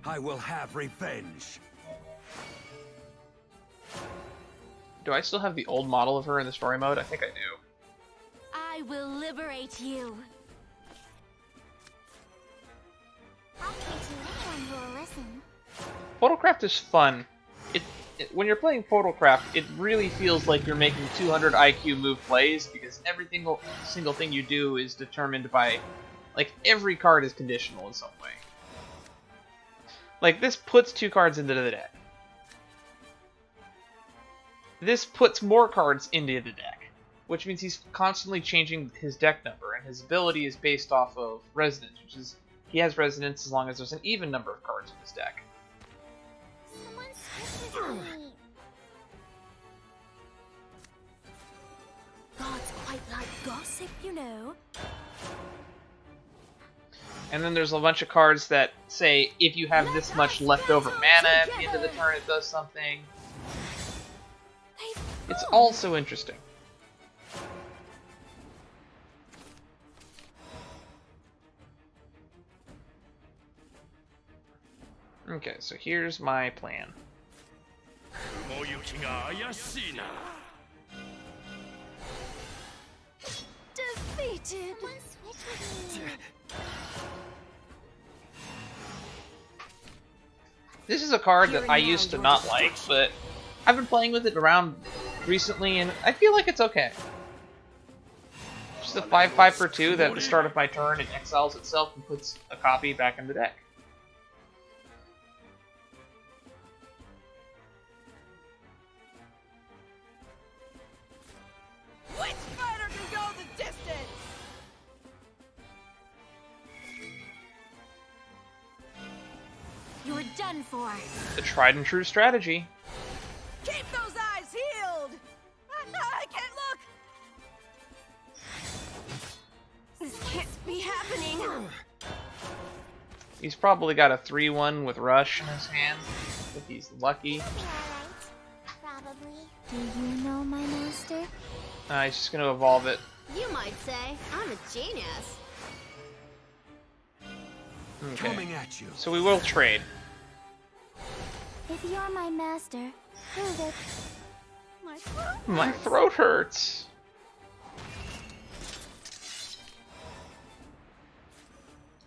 I will have revenge. Do I still have the old model of her in the story mode? I think I do. I will liberate you. I'll treat you anyone who will listen. Portalcraft is fun. When you're playing Portalcraft, it really feels like you're making 200 IQ move plays because every single thing you do is determined by, like, every card is conditional in some way. Like, this puts 2 cards into the deck. this puts more cards into the deck, which means he's constantly changing his deck number, and his ability is based off of resonance, which is he has resonance as long as there's an even number of cards in his deck. Someone switch with me. Gods quite like gossip, you know. And then there's a bunch of cards that say if you have this much leftover mana at the end of the turn, it does something. It's also interesting. Okay, so here's my plan. Defeated. Someone switch with me. This is a card that I used to not like, but I've been playing with it around recently, and I feel like it's okay. Just a 5/5 for 2 that at the start of my turn it exiles itself and puts a copy back in the deck. Which fighter can go the distance? You're done for. The tried and true strategy. Keep those eyes healed! I can't look! This can't be happening. He's probably got a 3/1 with Rush in his hand, if he's lucky. He'll be alright. Probably. Do you know my master? He's just going to evolve it. You might say I'm a genius. Okay. Coming at you. So we will trade. If you're my master, prove it. My throat hurts.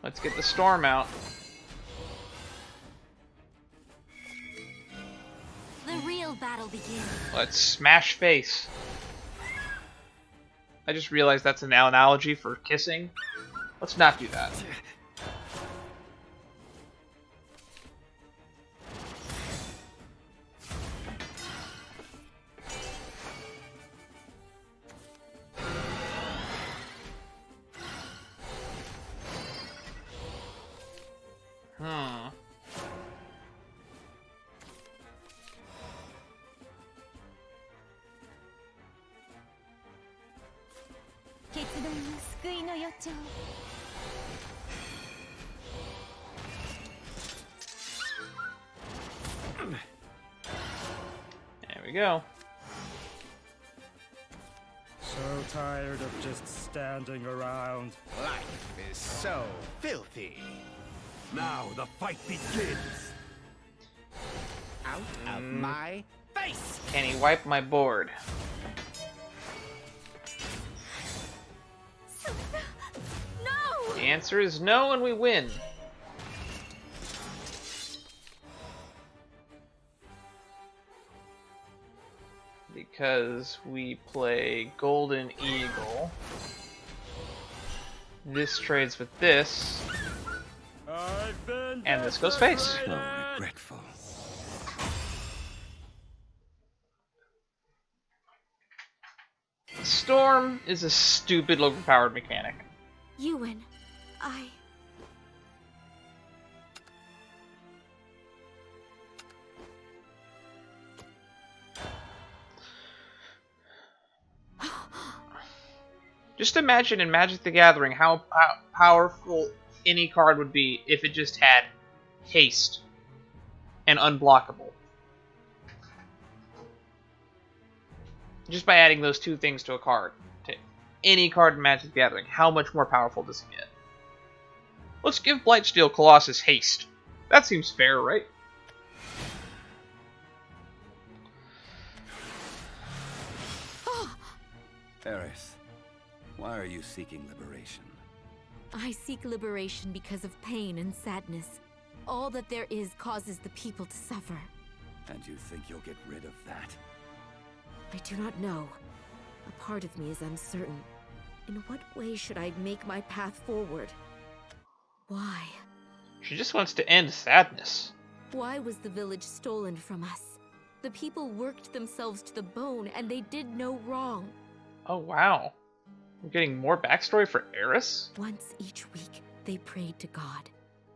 Let's get the storm out. The real battle begins. Let's smash face. I just realized that's an analogy for kissing. Let's not do that. There we go. So tired of just standing around. Life is so filthy. Now the fight begins. Out of my face. Can he wipe my board? No! The answer is no, and we win. Because we play Golden Eagle. This trades with this. And this goes face. So regretful. Storm is a stupid, overpowered mechanic. Ewan, I... Just imagine in Magic the Gathering how powerful any card would be if it just had haste and unblockable. Just by adding those two things to a card, to any card in Magic the Gathering, how much more powerful does it get? Let's give Blightsteel Colossus haste. That seems fair, right? Eris, why are you seeking liberation? I seek liberation because of pain and sadness. All that there is causes the people to suffer. And you think you'll get rid of that? I do not know. A part of me is uncertain. In what way should I make my path forward? Why? She just wants to end sadness. Why was the village stolen from us? The people worked themselves to the bone, and they did no wrong. Oh, wow. We're getting more backstory for Eris? Once each week, they prayed to God.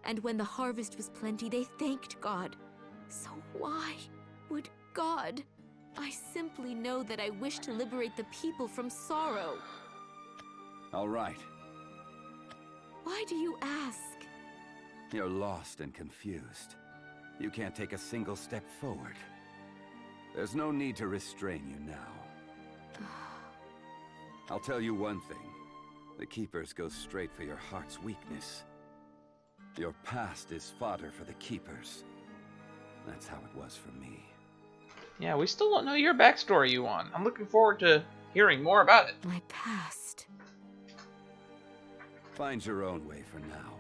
And when the harvest was plenty, they thanked God. So why would God? I simply know that I wish to liberate the people from sorrow. All right. Why do you ask? You're lost and confused. You can't take a single step forward. There's no need to restrain you now. I'll tell you one thing. The Keepers go straight for your heart's weakness. Your past is fodder for the Keepers. That's how it was for me. Yeah, we still don't know your backstory, Yuan. I'm looking forward to hearing more about it. My past. Find your own way for now.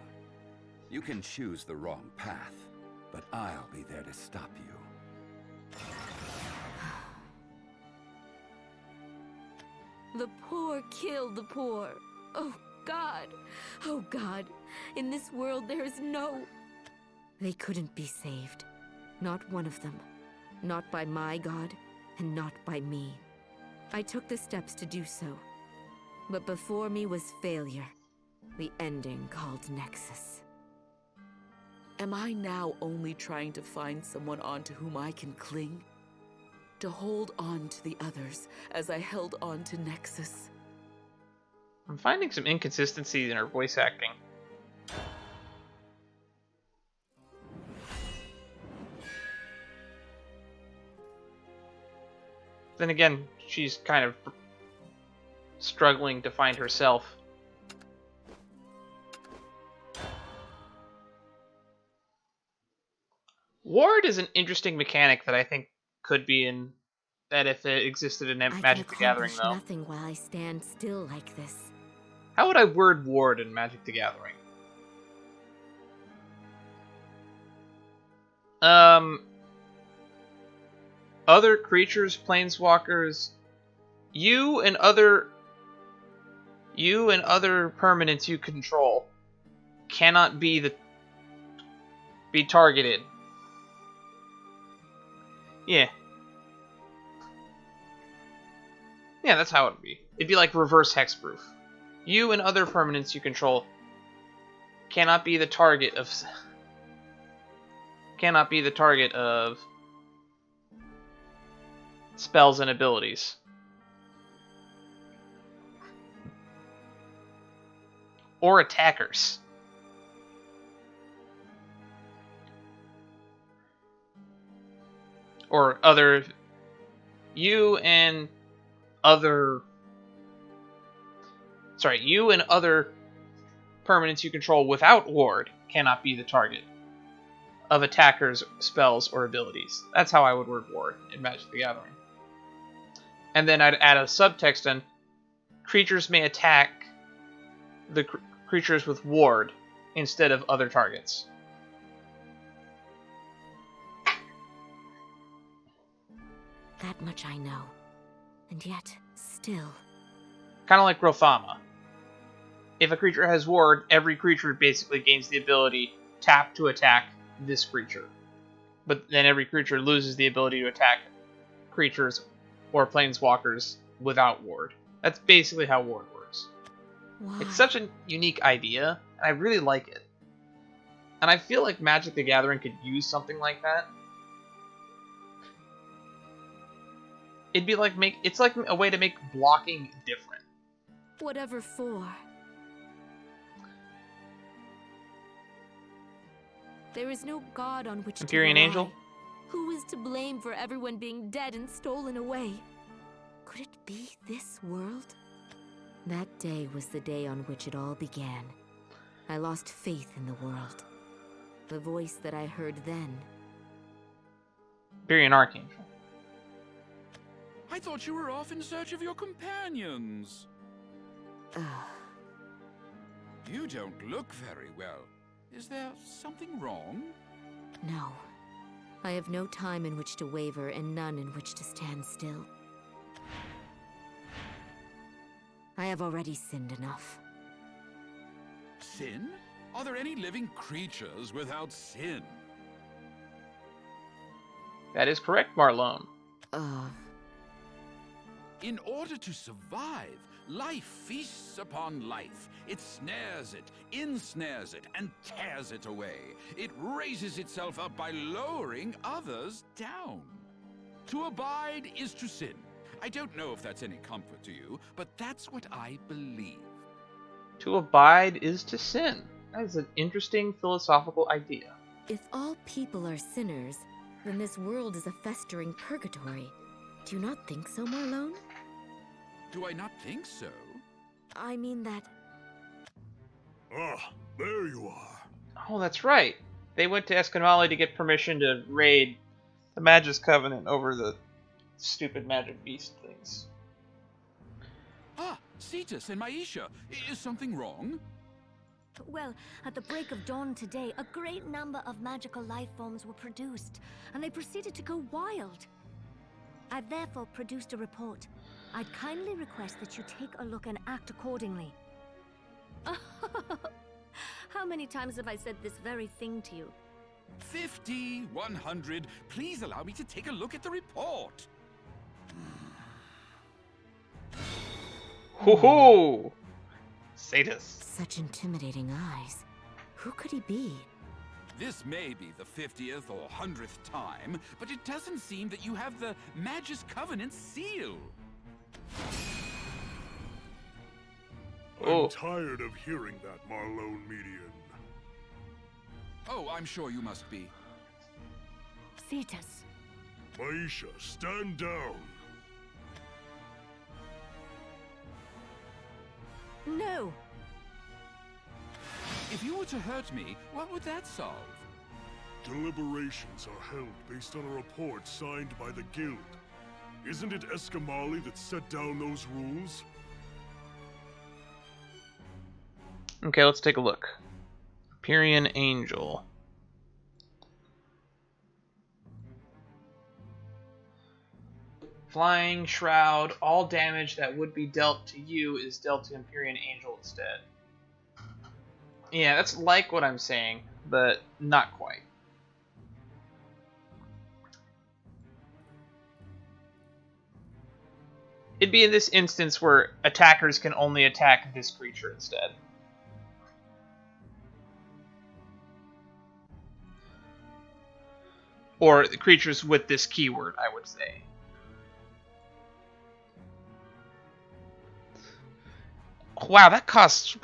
You can choose the wrong path, but I'll be there to stop you. The poor kill the poor. Oh God. Oh God. In this world there is no... They couldn't be saved. Not one of them. Not by my God, and not by me. I took the steps to do so. But before me was failure. The ending called Nexus. Am I now only trying to find someone onto whom I can cling? To hold on to the others as I held on to Nexus? I'm finding some inconsistencies in her voice acting. Then again, she's kind of struggling to find herself. Ward is an interesting mechanic that I think could be in that if it existed in Magic the Gathering, though. Nothing while I stand still like this. How would I word Ward in Magic the Gathering? Other creatures, planeswalkers, you and other permanents you control cannot be targeted. Yeah. Yeah, that's how it would be. It'd be like reverse hexproof. You and other permanents you control cannot be the target of spells and abilities. Or attackers. Or other... You and other permanents you control without Ward cannot be the target of attackers, spells, or abilities. That's how I would word Ward in Magic the Gathering. And then I'd add a subtext in, creatures may attack the creatures with Ward instead of other targets. That much I know. And yet, still... Kind of like Rothama. If a creature has Ward, every creature basically gains the ability tap to attack this creature. But then every creature loses the ability to attack creatures or planeswalkers without Ward. That's basically how Ward works. Why? It's such a unique idea, and I really like it. And I feel like Magic the Gathering could use something like that. It'd be like it's like a way to make blocking different. Whatever for. There is no god on which Empyrean to rely. Angel? Who is to blame for everyone being dead and stolen away? Could it be this world? That day was the day on which it all began. I lost faith in the world. The voice that I heard then. Empyrean Archangel. I thought you were off in search of your companions. You don't look very well. Is there something wrong? No. I have no time in which to waver and none in which to stand still. I have already sinned enough. Sin? Are there any living creatures without sin? That is correct, Marlone. In order to survive, life feasts upon life. It snares it, ensnares it, and tears it away. It raises itself up by lowering others down. To abide is to sin. I don't know if that's any comfort to you, but that's what I believe. To abide is to sin. That is an interesting philosophical idea. If all people are sinners, then this world is a festering purgatory. Do you not think so, Marlone? Do I not think so? I mean that... Ah, there you are. Oh, that's right. They went to Escanali to get permission to raid the Magus Covenant over the stupid magic beast things. Ah, Cetus and Maisha, is something wrong? Well, at the break of dawn today, a great number of magical life forms were produced, and they proceeded to go wild. I've therefore produced a report. I'd kindly request that you take a look and act accordingly. How many times have I said this very thing to you? 50, 100, please allow me to take a look at the report. Hoo-hoo! Cetus. Such intimidating eyes. Who could he be? This may be the 50th or 100th time, but it doesn't seem that you have the Magus Covenant seal. I'm tired of hearing that, Marlone Median. Oh, I'm sure you must be. Cetus. Maisha, stand down. No. If you were to hurt me, what would that solve? Deliberations are held based on a report signed by the Guild. Isn't it Escamali that set down those rules? Okay, let's take a look. Empyrean Angel. Flying Shroud. All damage that would be dealt to you is dealt to Empyrean Angel instead. Yeah, that's like what I'm saying, but not quite. It'd be in this instance where attackers can only attack this creature instead. Or the creatures with this keyword, I would say. Wow, that costs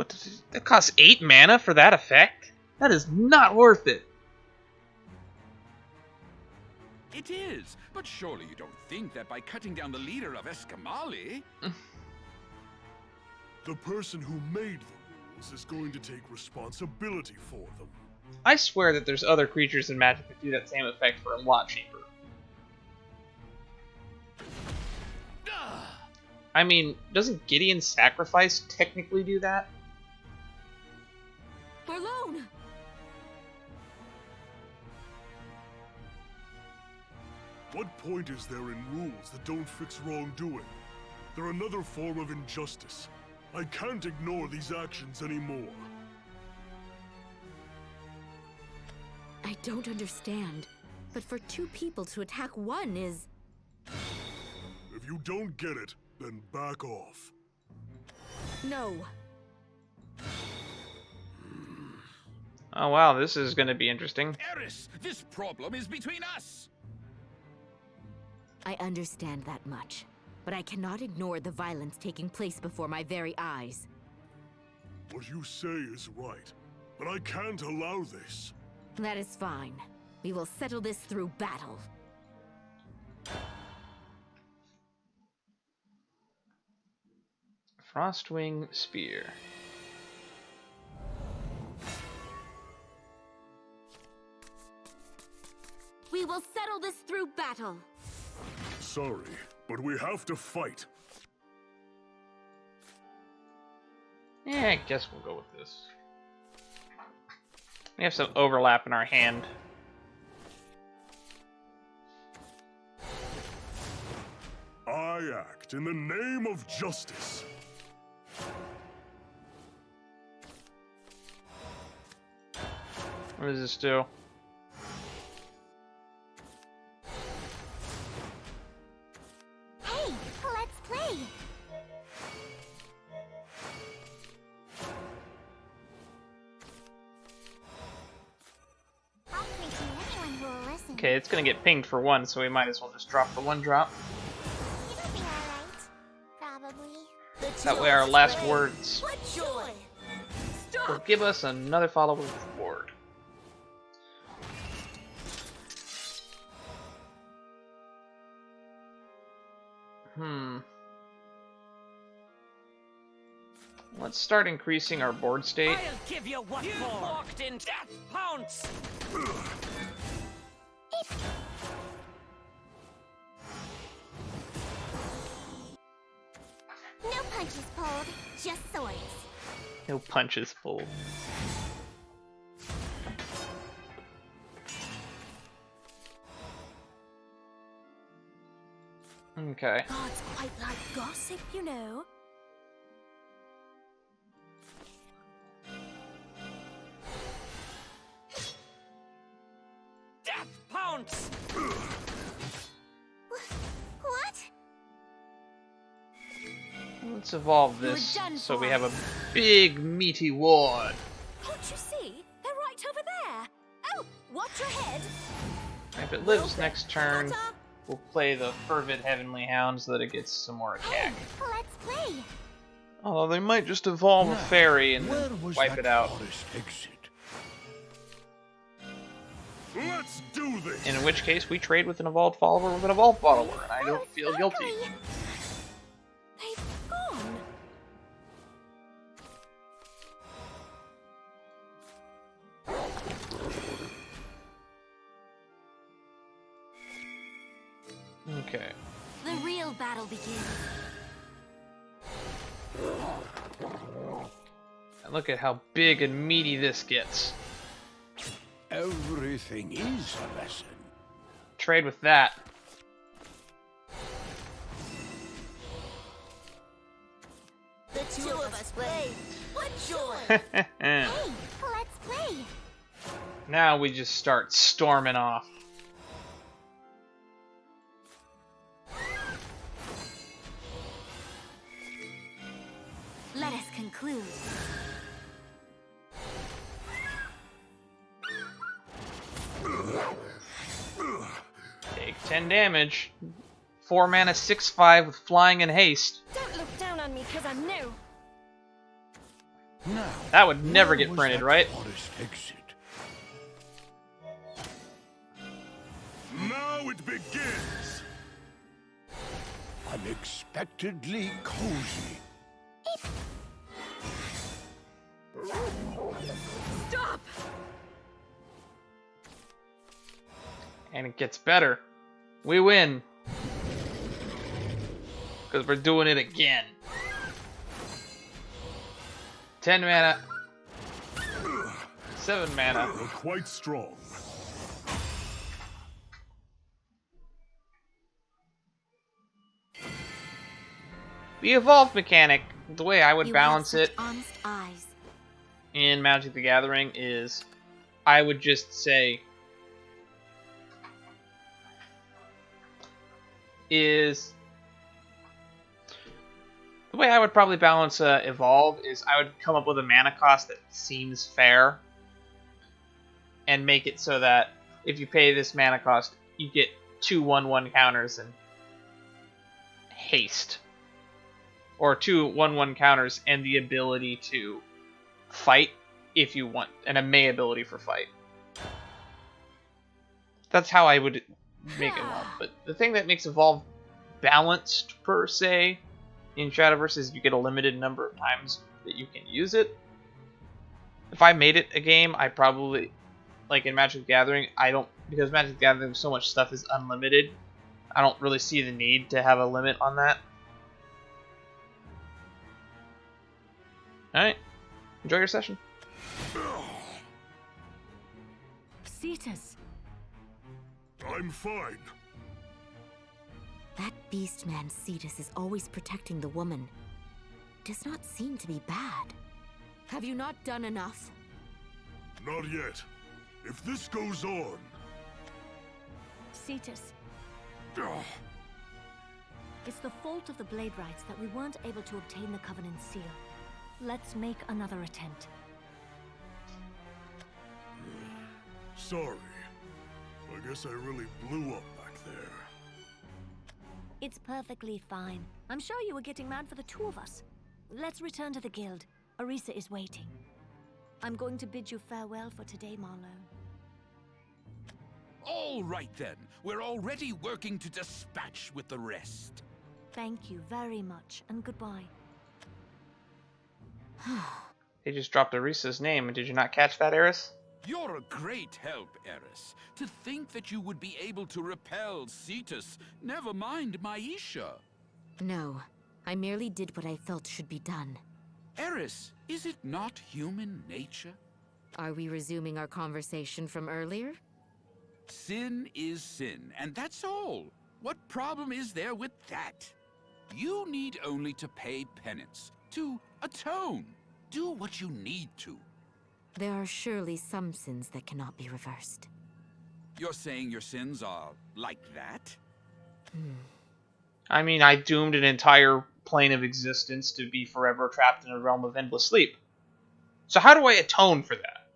8 mana for that effect? That is not worth it. It is, but surely you don't think that by cutting down the leader of Escamali... The person who made the rules is going to take responsibility for them. I swear that there's other creatures in Magic that do that same effect for a lot cheaper. I mean, doesn't Gideon's Sacrifice technically do that? Marlone! What point is there in rules that don't fix wrongdoing? They're another form of injustice. I can't ignore these actions anymore. I don't understand. But for 2 people to attack one is... If you don't get it, then back off. No. Oh wow, this is going to be interesting. Eris, this problem is between us! I understand that much, but I cannot ignore the violence taking place before my very eyes. What you say is right, but I can't allow this. That is fine. We will settle this through battle. Frostwing Spear. We will settle this through battle. Sorry, but we have to fight. Yeah, I guess we'll go with this. We have some overlap in our hand. I act in the name of justice. What does this do? Okay, it's gonna get pinged for one, so we might as well just drop the one drop. It'll be alright. Probably. That way our last words What joy! will give us another follower's reward. Let's start increasing our board state. I'll give you what you walked in. Death pounce! No punches pulled, just swords. No punches pulled. Okay. Gods quite like gossip, you know. Death pounce! What? Let's evolve this so we have a big meaty ward. Can't you see? They're right over there. Oh, watch your head. If it lives next turn, we'll play the Fervid Heavenly Hound so that it gets some more attack. Let's play. Although they might just evolve a fairy and then wipe it out. Let's do this. In which case, we trade with an evolved follower with an evolved follower, and I don't feel guilty. They've gone. Okay. The real battle begins. And look at how big and meaty this gets. Everything is a lesson. Trade with that. The two of us play. What joy! Hey, let's play. Now we just start storming off. Let us conclude. Take 10 damage. 4 mana, 6/5 with flying and haste. Don't look down on me because I'm new. Now, that would never get printed, right? Now it begins. Unexpectedly cozy. Stop! And it gets better. We win. Because we're doing it again. 10 mana. 7 mana. We're quite strong. The evolved mechanic, the way I would balance it Honest eyes. in Magic the Gathering is I would just say the way I would probably balance evolve is I would come up with a mana cost that seems fair and make it so that if you pay this mana cost, you get 2 1/1 counters and haste. Or 2 1/1 counters and the ability to fight if you want, and a May ability for fight. That's how I would make evolve. But the thing that makes evolve balanced per se in Shadowverse is you get a limited number of times that you can use it. If I made it a game, I probably, like in Magic the Gathering, because Magic the Gathering so much stuff is unlimited, I don't really see the need to have a limit on that. Alright, enjoy your session. Cetus. I'm fine. That beast man Cetus is always protecting the woman. Does not seem to be bad. Have you not done enough? Not yet. If this goes on... Cetus. It's the fault of the Blade Rights that we weren't able to obtain the Covenant seal. Let's make another attempt. Sorry. I guess I really blew up back there. It's perfectly fine. I'm sure you were getting mad for the two of us. Let's return to the guild. Erisa is waiting. I'm going to bid you farewell for today, Marlone. All right then. We're already working to dispatch with the rest. Thank you very much, and goodbye. They just dropped Arisa's name. Did you not catch that, Eris? You're a great help, Eris. To think that you would be able to repel Cetus, never mind Maisha. No, I merely did what I felt should be done. Eris, is it not human nature? Are we resuming our conversation from earlier? Sin is sin, and that's all. What problem is there with that? You need only to pay penance, to atone. Do what you need to. There are surely some sins that cannot be reversed. You're saying your sins are like that? I mean, I doomed an entire plane of existence to be forever trapped in a realm of endless sleep. So how do I atone for that?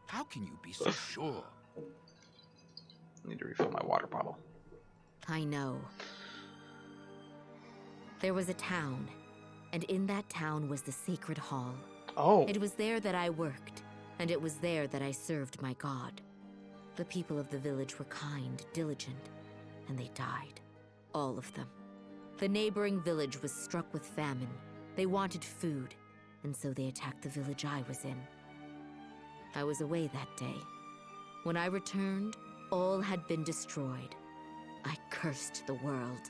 How can you be so sure? I need to refill my water bottle. I know. There was a town, and in that town was the Sacred Hall. Oh. It was there that I worked, and it was there that I served my god. The people of the village were kind, diligent, and they died. All of them. The neighboring village was struck with famine. They wanted food, and so they attacked the village I was in. I was away that day. When I returned, all had been destroyed. I cursed the world.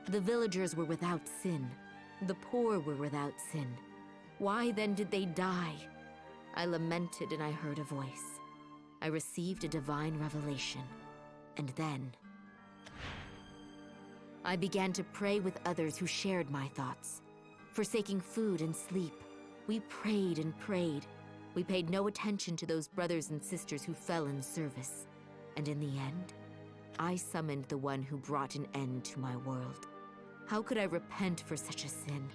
The villagers were without sin. The poor were without sin. Why then did they die? I lamented and I heard a voice. I received a divine revelation. And then I began to pray with others who shared my thoughts. Forsaking food and sleep, we prayed and prayed. We paid no attention to those brothers and sisters who fell in service. And in the end, I summoned the one who brought an end to my world. How could I repent for such a sin?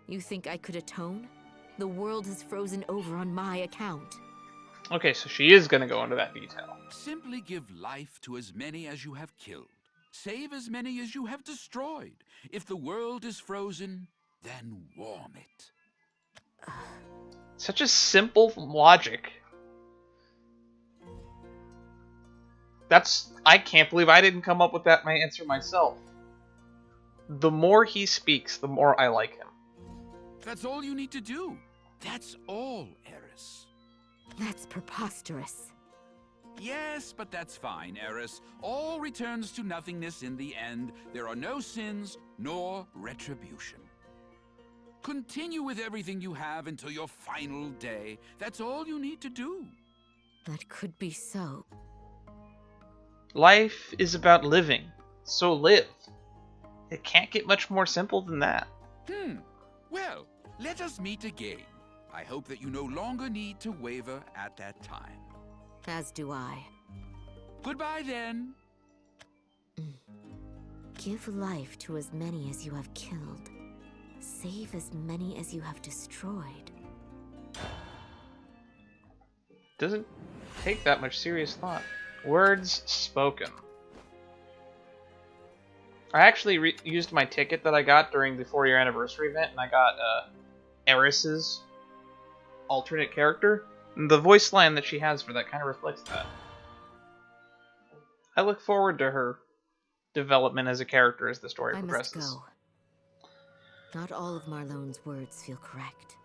You think I could atone? The world has frozen over on my account. Okay, so she is gonna go into that detail. Simply give life to as many as you have killed. Save as many as you have destroyed. If the world is frozen, then warm it. Such a simple logic. I can't believe I didn't come up with that my answer myself. The more he speaks, the more I like him. That's all you need to do. That's all, Eris. That's preposterous. Yes, but that's fine, Eris. All returns to nothingness in the end. There are no sins, nor retribution. Continue with everything you have until your final day. That's all you need to do. That could be so. Life is about living, so live. It can't get much more simple than that. Well, let us meet again. I hope that you no longer need to waver at that time. As do I. Goodbye, then. Give life to as many as you have killed. Save as many as you have destroyed. Doesn't take that much serious thought. Words spoken. I actually used my ticket that I got during the 4-year anniversary event, and I got Eris's alternate character. And the voice line that she has for that kind of reflects that. I look forward to her development as a character as the story progresses. I must go. Not all of Marlone's words feel correct.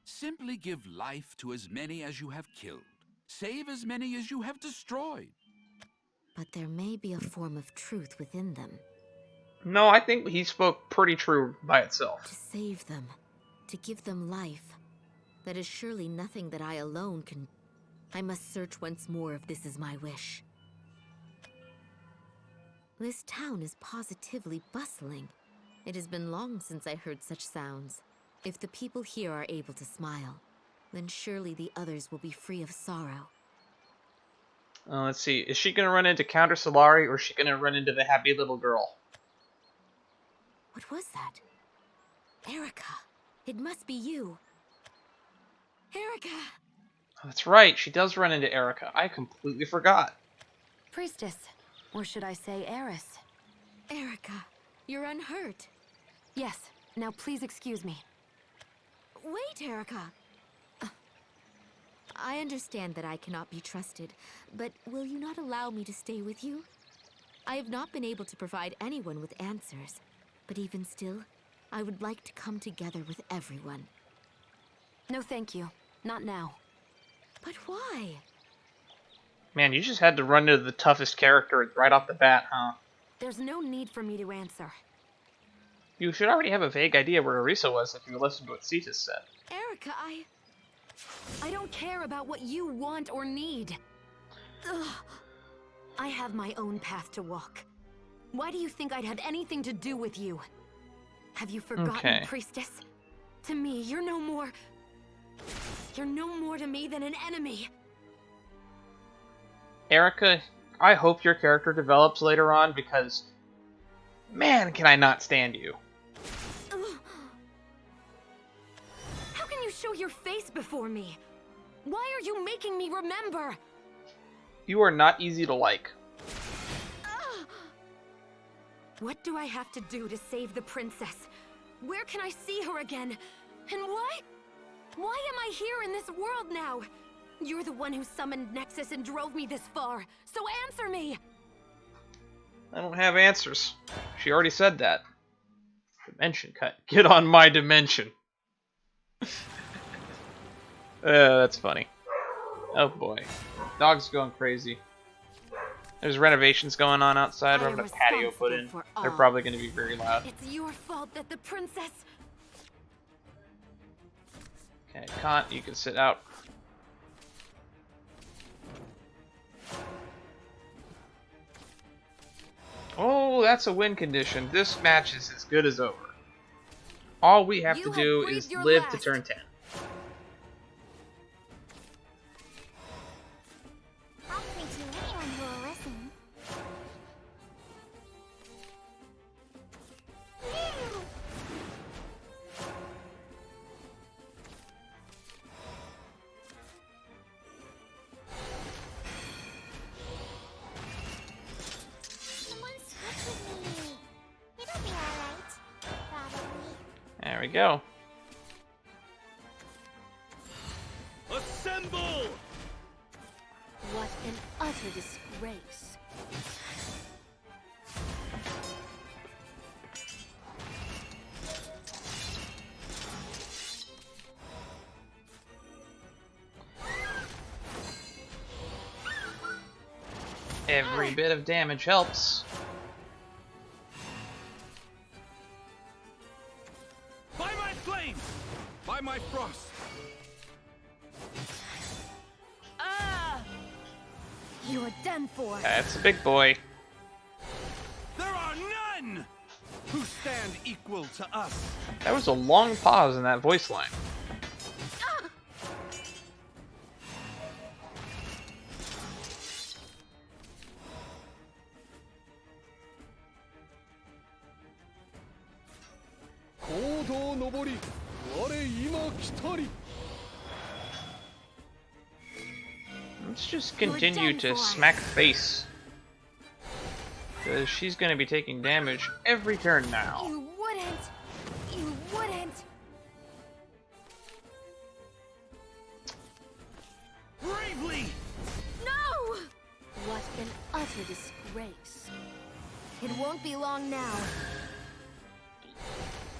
Simply give life to as many as you have killed. Save as many as you have destroyed. But there may be a form of truth within them. No, I think he spoke pretty true by itself. To save them. To give them life. That is surely nothing that I alone can... I must search once more if this is my wish. This town is positively bustling. It has been long since I heard such sounds. If the people here are able to smile, then surely the others will be free of sorrow. Let's see. Is she going to run into Counter Solari, or is she going to run into the happy little girl? What was that? Erica, it must be you. Erica! Oh, that's right, she does run into Erica. I completely forgot. Priestess, or should I say Eris? Erica, you're unhurt. Yes, now please excuse me. Wait, Erica! I understand that I cannot be trusted, but will you not allow me to stay with you? I have not been able to provide anyone with answers, but even still, I would like to come together with everyone. No thank you, not now. But why? Man, you just had to run into the toughest character right off the bat, huh? There's no need for me to answer. You should already have a vague idea where Arisa was if you listened to what Cetus said. Erica, I don't care about what you want or need. Ugh. I have my own path to walk. Why do you think I'd have anything to do with you? Have you forgotten, Okay. Priestess? To me, you're no more to me than an enemy. Erica, I hope your character develops later on because, man, can I not stand you. Ugh. How can you show your face before me? Why are you making me remember? You are not easy to like. What do I have to do to save the princess? Where can I see her again? And why am I here in this world now? You're the one who summoned Nexus and drove me this far, so answer me! I don't have answers. She already said that. Dimension cut. Get on my dimension. That's funny. Oh boy. Dog's going crazy. There's renovations going on outside. We're having a patio put in. They're probably going to be very loud. It's your fault that the princess... Okay, Kant, you can sit out. Oh, that's a win condition. This match is as good as over. All we have to do is live to turn 10. I'll preach to anyone who will listen. Someone switch with me. It'll be alright. Probably. There we go. Assemble! What an utter disgrace. Every bit of damage helps. By my flame! By my frost! You are done for. That's a big boy. There are none who stand equal to us. That was a long pause in that voice line. Let's just continue to smack face. Because she's going to be taking damage every turn now. You wouldn't. You wouldn't. Bravely! No! What an utter disgrace. It won't be long now.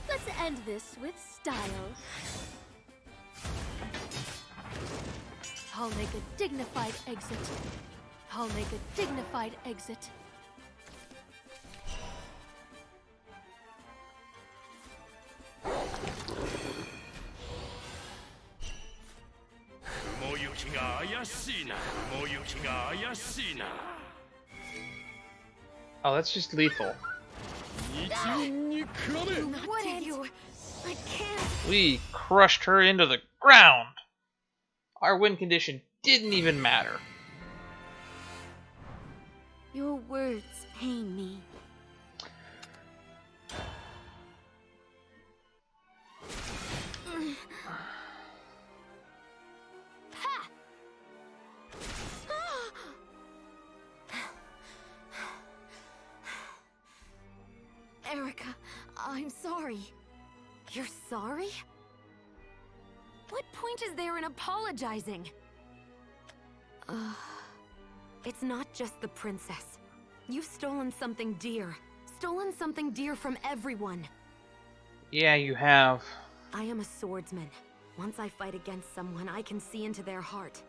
Let's end this with style. I'll make a dignified exit. I'll make a dignified exit. Oh, that's just lethal. You I can't. We crushed her into the ground. Our win condition didn't even matter. Your words pain me. I'm sorry. You're sorry? What point is there in apologizing? It's not just the princess. You've stolen something dear. Stolen something dear from everyone. Yeah, you have. I am a swordsman. Once I fight against someone, I can see into their heart.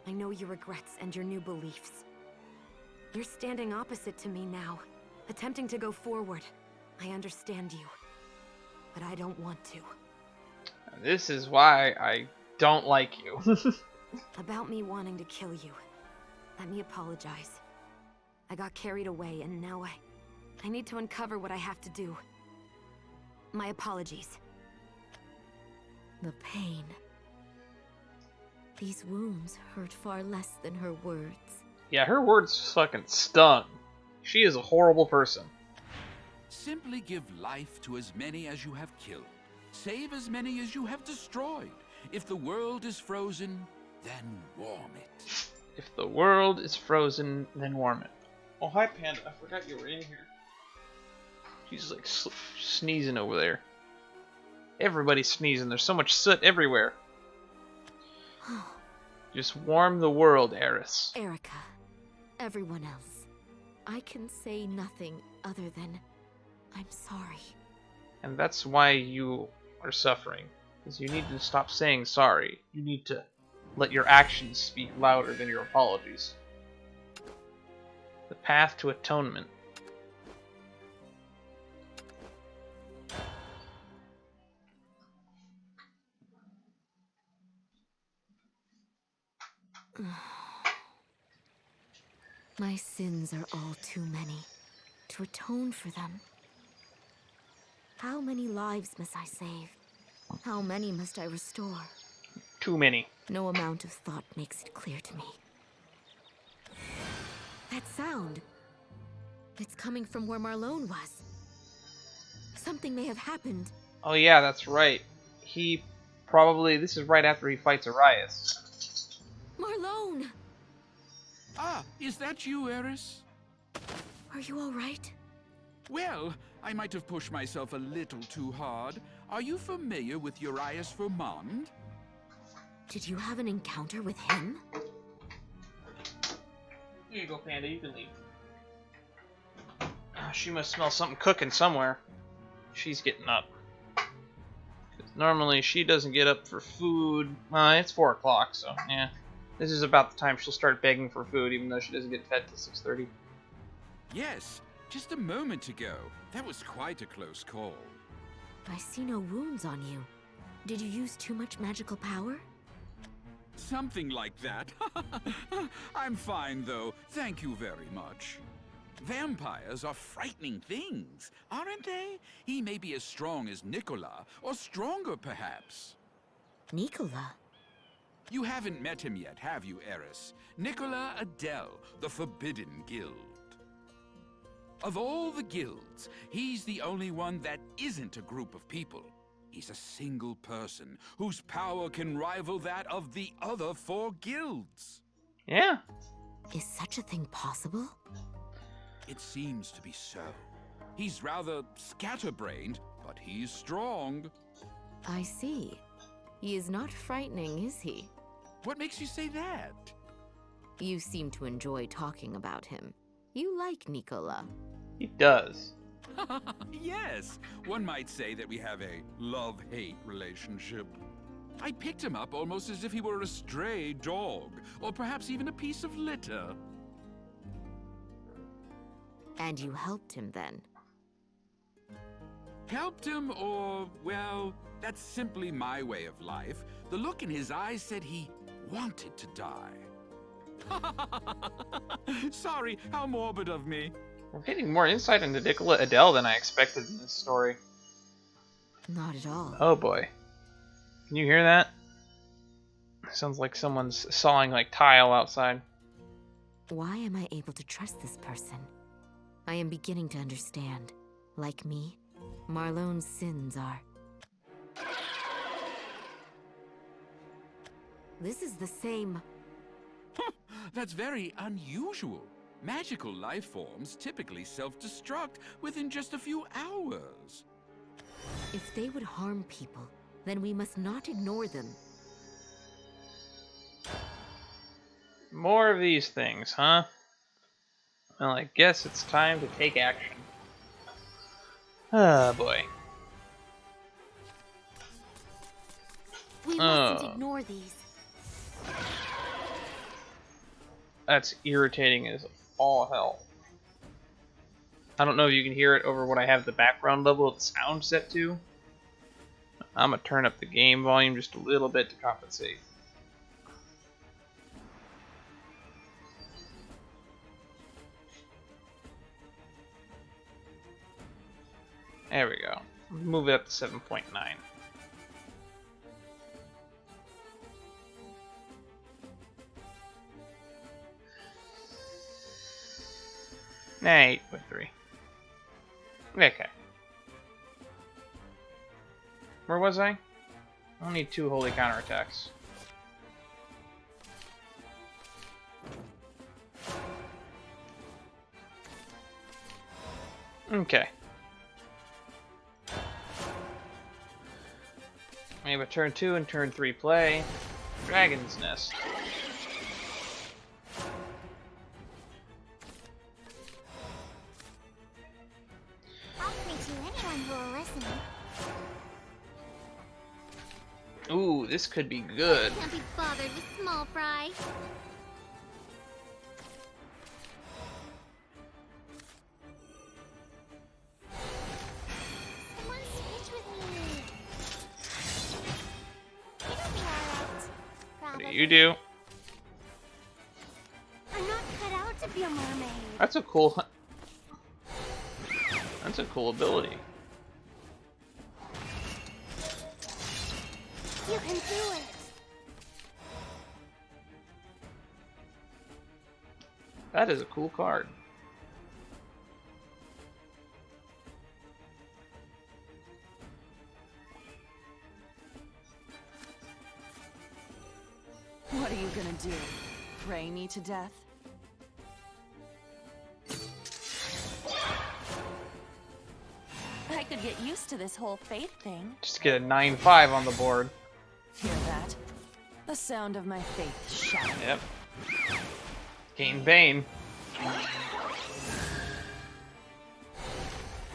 I know your regrets and your new beliefs. You're standing opposite to me now, attempting to go forward. I understand you, but I don't want to. This is why I don't like you. About me wanting to kill you. Let me apologize. I got carried away and now I need to uncover what I have to do. My apologies. The pain. These wounds hurt far less than her words. Yeah, her words fucking stung. She is a horrible person. Simply give life to as many as you have killed. Save as many as you have destroyed. If the world is frozen, then warm it. If the world is frozen, then warm it. Oh, hi, Panda. I forgot you were in here. She's like sneezing over there. Everybody's sneezing. There's so much soot everywhere. Just warm the world, Eris. Erica, everyone else. I can say nothing other than I'm sorry. And that's why you are suffering. Because you need to stop saying sorry. You need to let your actions speak louder than your apologies. The path to atonement. My sins are all too many. To atone for them. How many lives must I save? How many must I restore? Too many. No amount of thought makes it clear to me. That sound. It's coming from where Marlone was. Something may have happened. Oh yeah, that's right. He probably... This is right after he fights Arias. Marlone! Ah, is that you, Eris? Are you all right? Well, I might have pushed myself a little too hard. Are you familiar with Urias Vermond? Did you have an encounter with him? Here you go, Panda. You can leave. She must smell something cooking somewhere. She's getting up. 'Cause normally she doesn't get up for food. It's 4 o'clock, so yeah. This is about the time she'll start begging for food, even though she doesn't get fed till 6:30. Yes, just a moment ago. That was quite a close call. I see no wounds on you. Did you use too much magical power? Something like that. I'm fine, though. Thank you very much. Vampires are frightening things, aren't they? He may be as strong as Nicola, or stronger, perhaps. Nicola? You haven't met him yet, have you, Eris? Nicola Adele, the Forbidden Guild. Of all the guilds, he's the only one that isn't a group of people. He's a single person whose power can rival that of the other 4 guilds. Yeah. Is such a thing possible? It seems to be so. He's rather scatterbrained, but he's strong. I see. He is not frightening, is he? What makes you say that? You seem to enjoy talking about him. You like Nicola. He does. Yes, one might say that we have a love-hate relationship. I picked him up almost as if he were a stray dog, or perhaps even a piece of litter. And you helped him then? Helped him, or, well, that's simply my way of life. The look in his eyes said he wanted to die. Sorry, how morbid of me. We're getting more insight into Nicola Adele than I expected in this story. Not at all. Oh boy. Can you hear that? Sounds like someone's sawing like tile outside. Why am I able to trust this person? I am beginning to understand. Like me, Marlone's sins are... This is the same... That's very unusual. Magical life forms typically self-destruct within just a few hours. If they would harm people, then we must not ignore them. More of these things, huh? Well, I guess it's time to take action. Oh boy. We mustn't ignore these. That's irritating as all hell. I don't know if you can hear it over what I have the background level of the sound set to. I'm gonna turn up the game volume just a little bit to compensate. There we go. Move it up to 7.9. Nah, 8.3. Okay. Where was I? I need 2 holy counterattacks. Okay. We have a turn 2 and turn 3 play. Dragon's Nest. I'll preach you anyone who will listen. Ooh, this could be good. Can't be bothered with small fry. Someone switch with me. It'll be alright. What do you do? I'm not cut out to be a mermaid. That's a cool. That's a cool ability. You can do it. That is a cool card. What are you gonna do? Pray me to death? I could get used to this whole faith thing. Just get a 9/5 on the board. Hear that? The sound of my faith shattering. Yep. Gain Bane.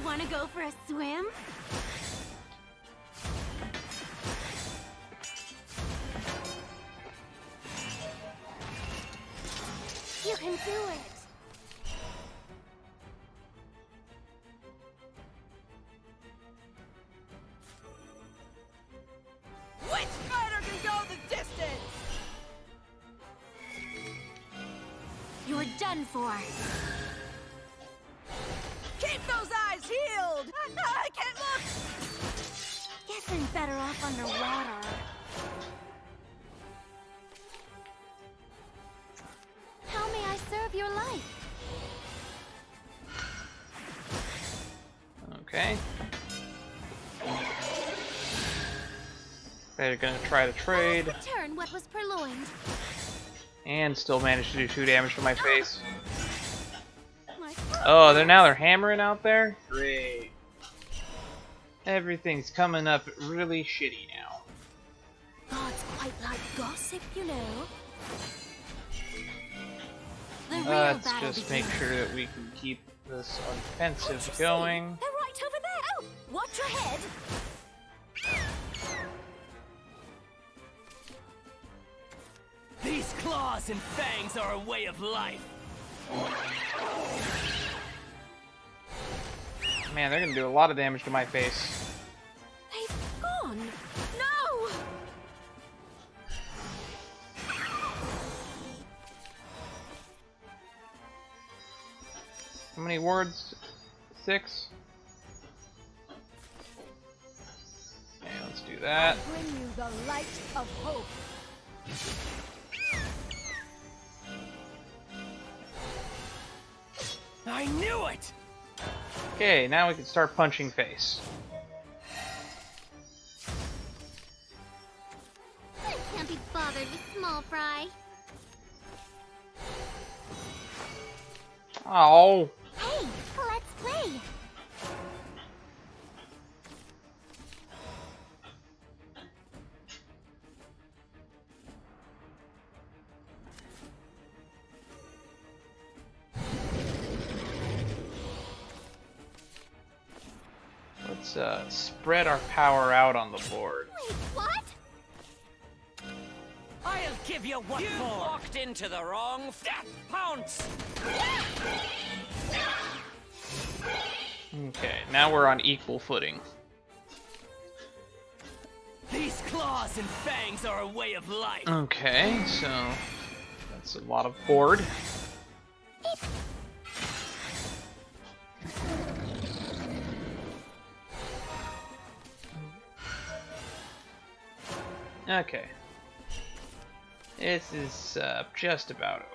Wanna go for a swim? You can do it. Which fighter can go the distance? You're done for. Keep those eyes healed! I can't look! Guess I'm better off underwater. How may I serve your life? Okay. They're gonna try to trade. Return what was purloined. And still managed to do 2 damage to my face. Oh, they're hammering out there? Great. Everything's coming up really shitty now. Gods quite like gossip, you know. The real Let's battle just make begins. sure that we can keep this offensive going. They're right over there. Oh, watch your head. These claws and fangs are a way of life. Man, they're gonna do a lot of damage to my face. They've gone. No. How many words? 6? Okay, let's do that. Bring you the light of hope. I knew it! Okay, now we can start punching face. I can't be bothered with small fry. Oh. Hey, let's play. Let's spread our power out on the board. Wait, what? I'll give you what for! You walked into the wrong death pounce! Okay, now we're on equal footing. These claws and fangs are a way of life! Okay, so that's a lot of board. Okay. This is just about over.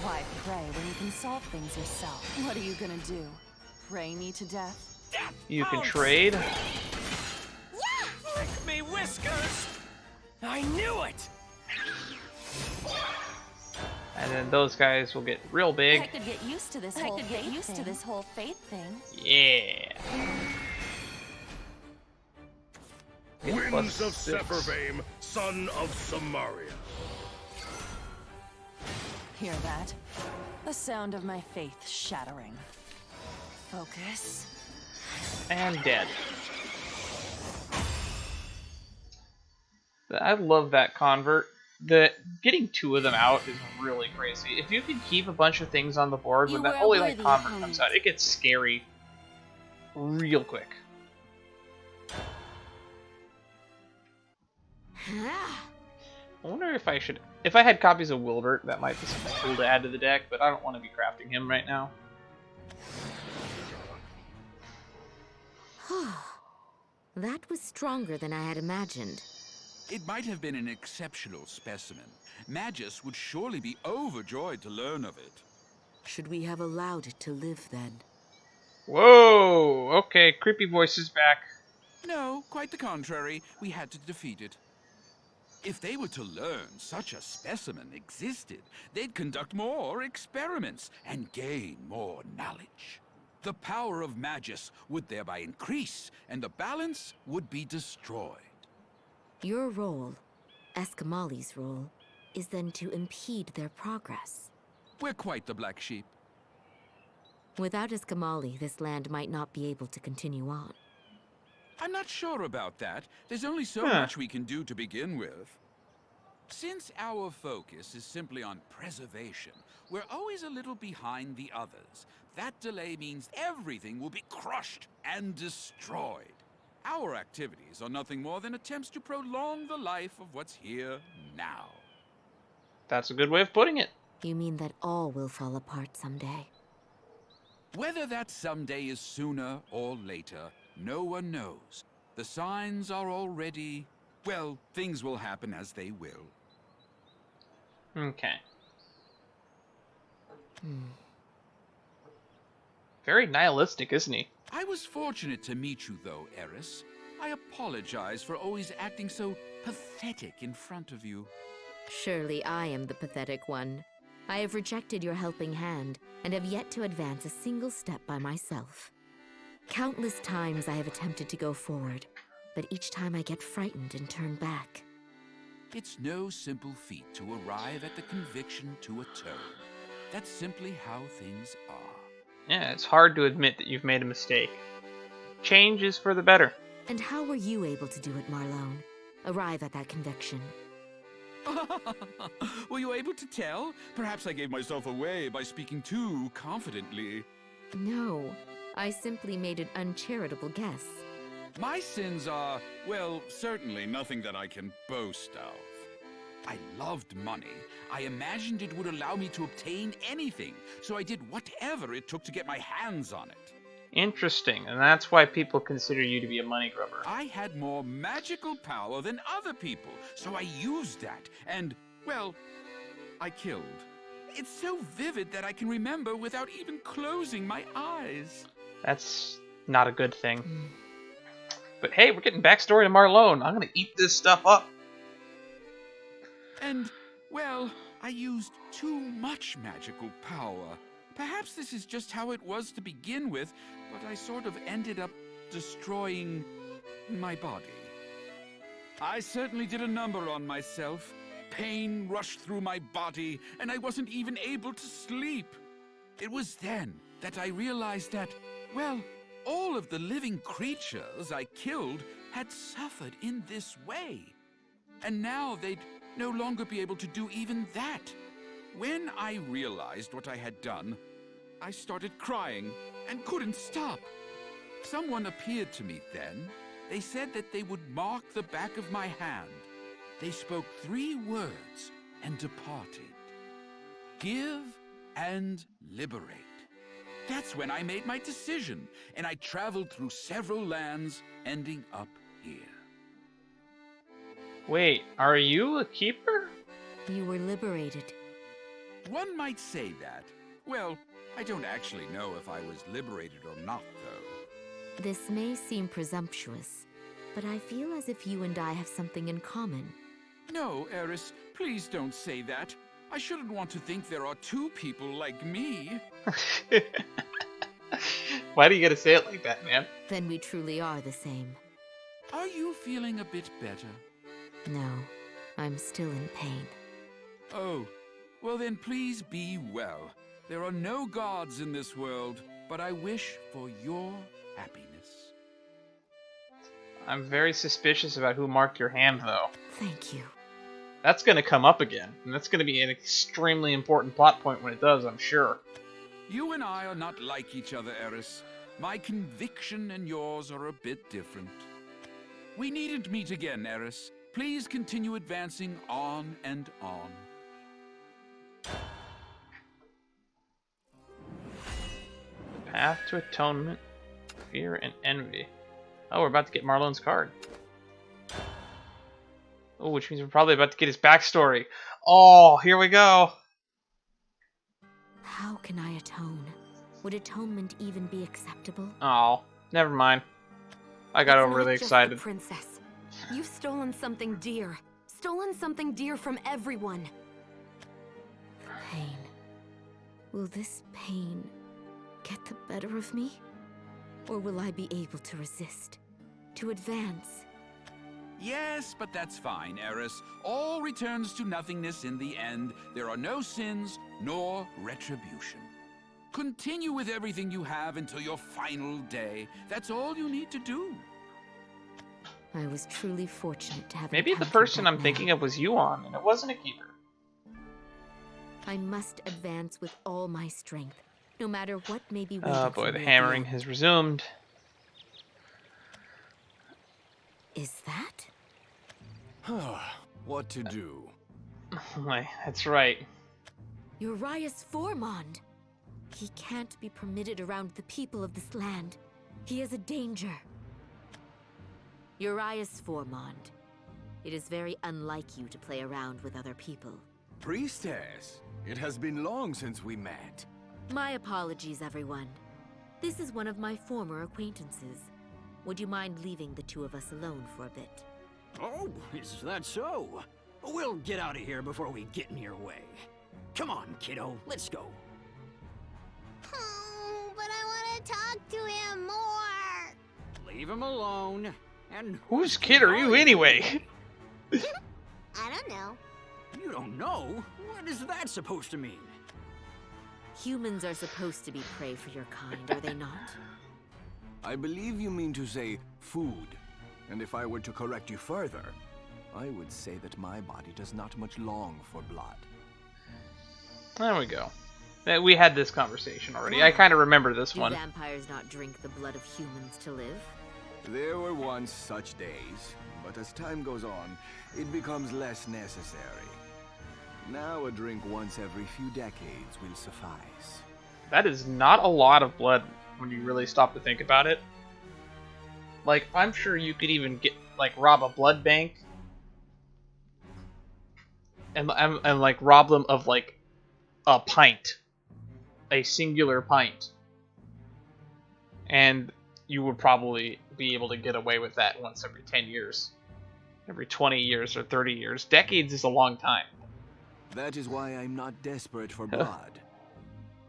Why pray when you can solve things yourself? What are you gonna do? Pray me to death? You can trade. Lick me whiskers! I knew it! And then those guys will get real big. I could get used to this whole faith thing. Yeah. Winds of Sephiroth, son of Samaria. Hear that? The sound of my faith shattering. Focus. And dead. I love that convert. Getting 2 of them out is really crazy. If you can keep a bunch of things on the board, when that Holy Light convert comes out, it gets scary real quick. I wonder if I should... If I had copies of Wilbert, that might be something cool to add to the deck, but I don't want to be crafting him right now. That was stronger than I had imagined. It might have been an exceptional specimen. Magus would surely be overjoyed to learn of it. Should we have allowed it to live then? Whoa! Okay, creepy voice is back. No, quite the contrary. We had to defeat it. If they were to learn such a specimen existed, they'd conduct more experiments and gain more knowledge. The power of Magus would thereby increase, and the balance would be destroyed. Your role, Eskamali's role, is then to impede their progress. We're quite the black sheep. Without Eskamali, this land might not be able to continue on. I'm not sure about that. There's only so much we can do to begin with. Since our focus is simply on preservation, we're always a little behind the others. That delay means everything will be crushed and destroyed. Our activities are nothing more than attempts to prolong the life of what's here now. That's a good way of putting it. You mean that all will fall apart someday? Whether that someday is sooner or later, no one knows. The signs are already... well, things will happen as they will. Okay. Very nihilistic, isn't he? I was fortunate to meet you, though, Eris. I apologize for always acting so pathetic in front of you. Surely I am the pathetic one. I have rejected your helping hand, and have yet to advance a single step by myself. Countless times I have attempted to go forward, but each time I get frightened and turn back. It's no simple feat to arrive at the conviction to atone. That's simply how things are. Yeah, it's hard to admit that you've made a mistake. Change is for the better. And how were you able to do it, Marlone? Arrive at that conviction? Were you able to tell? Perhaps I gave myself away by speaking too confidently. No, I simply made an uncharitable guess. My sins are, well, certainly nothing that I can boast of. I loved money. I imagined it would allow me to obtain anything, so I did whatever it took to get my hands on it. Interesting, and that's why people consider you to be a money grubber. I had more magical power than other people, so I used that, and, well, I killed. It's so vivid that I can remember without even closing my eyes. That's not a good thing. But hey, we're getting backstory to Marlone. I'm gonna eat this stuff up. And, well, I used too much magical power. Perhaps this is just how it was to begin with, but I sort of ended up destroying my body. I certainly did a number on myself. Pain rushed through my body, and I wasn't even able to sleep. It was then that I realized that, well, all of the living creatures I killed had suffered in this way. And now they'd no longer be able to do even that. When I realized what I had done, I started crying and couldn't stop. Someone appeared to me then. They said that they would mark the back of my hand. They spoke 3 words and departed. Give and liberate. That's when I made my decision, and I traveled through several lands, ending up here. Wait, are you a keeper? You were liberated. One might say that. Well, I don't actually know if I was liberated or not, though. This may seem presumptuous, but I feel as if you and I have something in common. No, Eris, please don't say that. I shouldn't want to think there are 2 people like me. Why do you gotta say it like that, man? Then we truly are the same. Are you feeling a bit better? No, I'm still in pain. Oh, well then please be well. There are no gods in this world, but I wish for your happiness. I'm very suspicious about who marked your hand, though. Thank you. That's gonna come up again, and that's gonna be an extremely important plot point when it does, I'm sure. You and I are not like each other, Eris. My conviction and yours are a bit different. We needn't meet again, Eris. Please continue advancing on and on. Path to Atonement, Fear and Envy. Oh, we're about to get Marlone's card. Oh, which means we're probably about to get his backstory. Oh, here we go. How can I atone? Would atonement even be acceptable? Oh, never mind. I got overly excited. Princess, you've stolen something dear. Stolen something dear from everyone. Pain. Will this pain get the better of me? Or will I be able to resist? To advance? Yes, but that's fine, Eris. All returns to nothingness in the end. There are no sins, nor retribution. Continue with everything you have until your final day. That's all you need to do. I was truly fortunate to have Maybe the person I'm thinking of was Yuan, and it wasn't a keeper. I must advance with all my strength, no matter what may be Oh boy, the hammering has resumed. Is that? What to do? That's right. Urias Formond. He can't be permitted around the people of this land. He is a danger. Urias Formond. It is very unlike you to play around with other people. Priestess, it has been long since we met. My apologies, everyone. This is one of my former acquaintances. Would you mind leaving the 2 of us alone for a bit? Oh, is that so? We'll get out of here before we get in your way. Come on, kiddo, let's go. Oh, but I want to talk to him more. Leave him alone. And whose kid are you anyway? I don't know. You don't know? What is that supposed to mean? Humans are supposed to be prey for your kind, are they not? I believe you mean to say food. And if I were to correct you further, I would say that my body does not much long for blood. There we go. We had this conversation already. I kind of remember this one. Do vampires not drink the blood of humans to live? There were once such days, but as time goes on, it becomes less necessary. Now a drink once every few decades will suffice. That is not a lot of blood when you really stop to think about it. Like, I'm sure you could even get, like, rob a blood bank and like, rob them of, like, a pint. A singular pint. And you would probably be able to get away with that once every 10 years. Every 20 years or 30 years. Decades is a long time. That is why I'm not desperate for blood.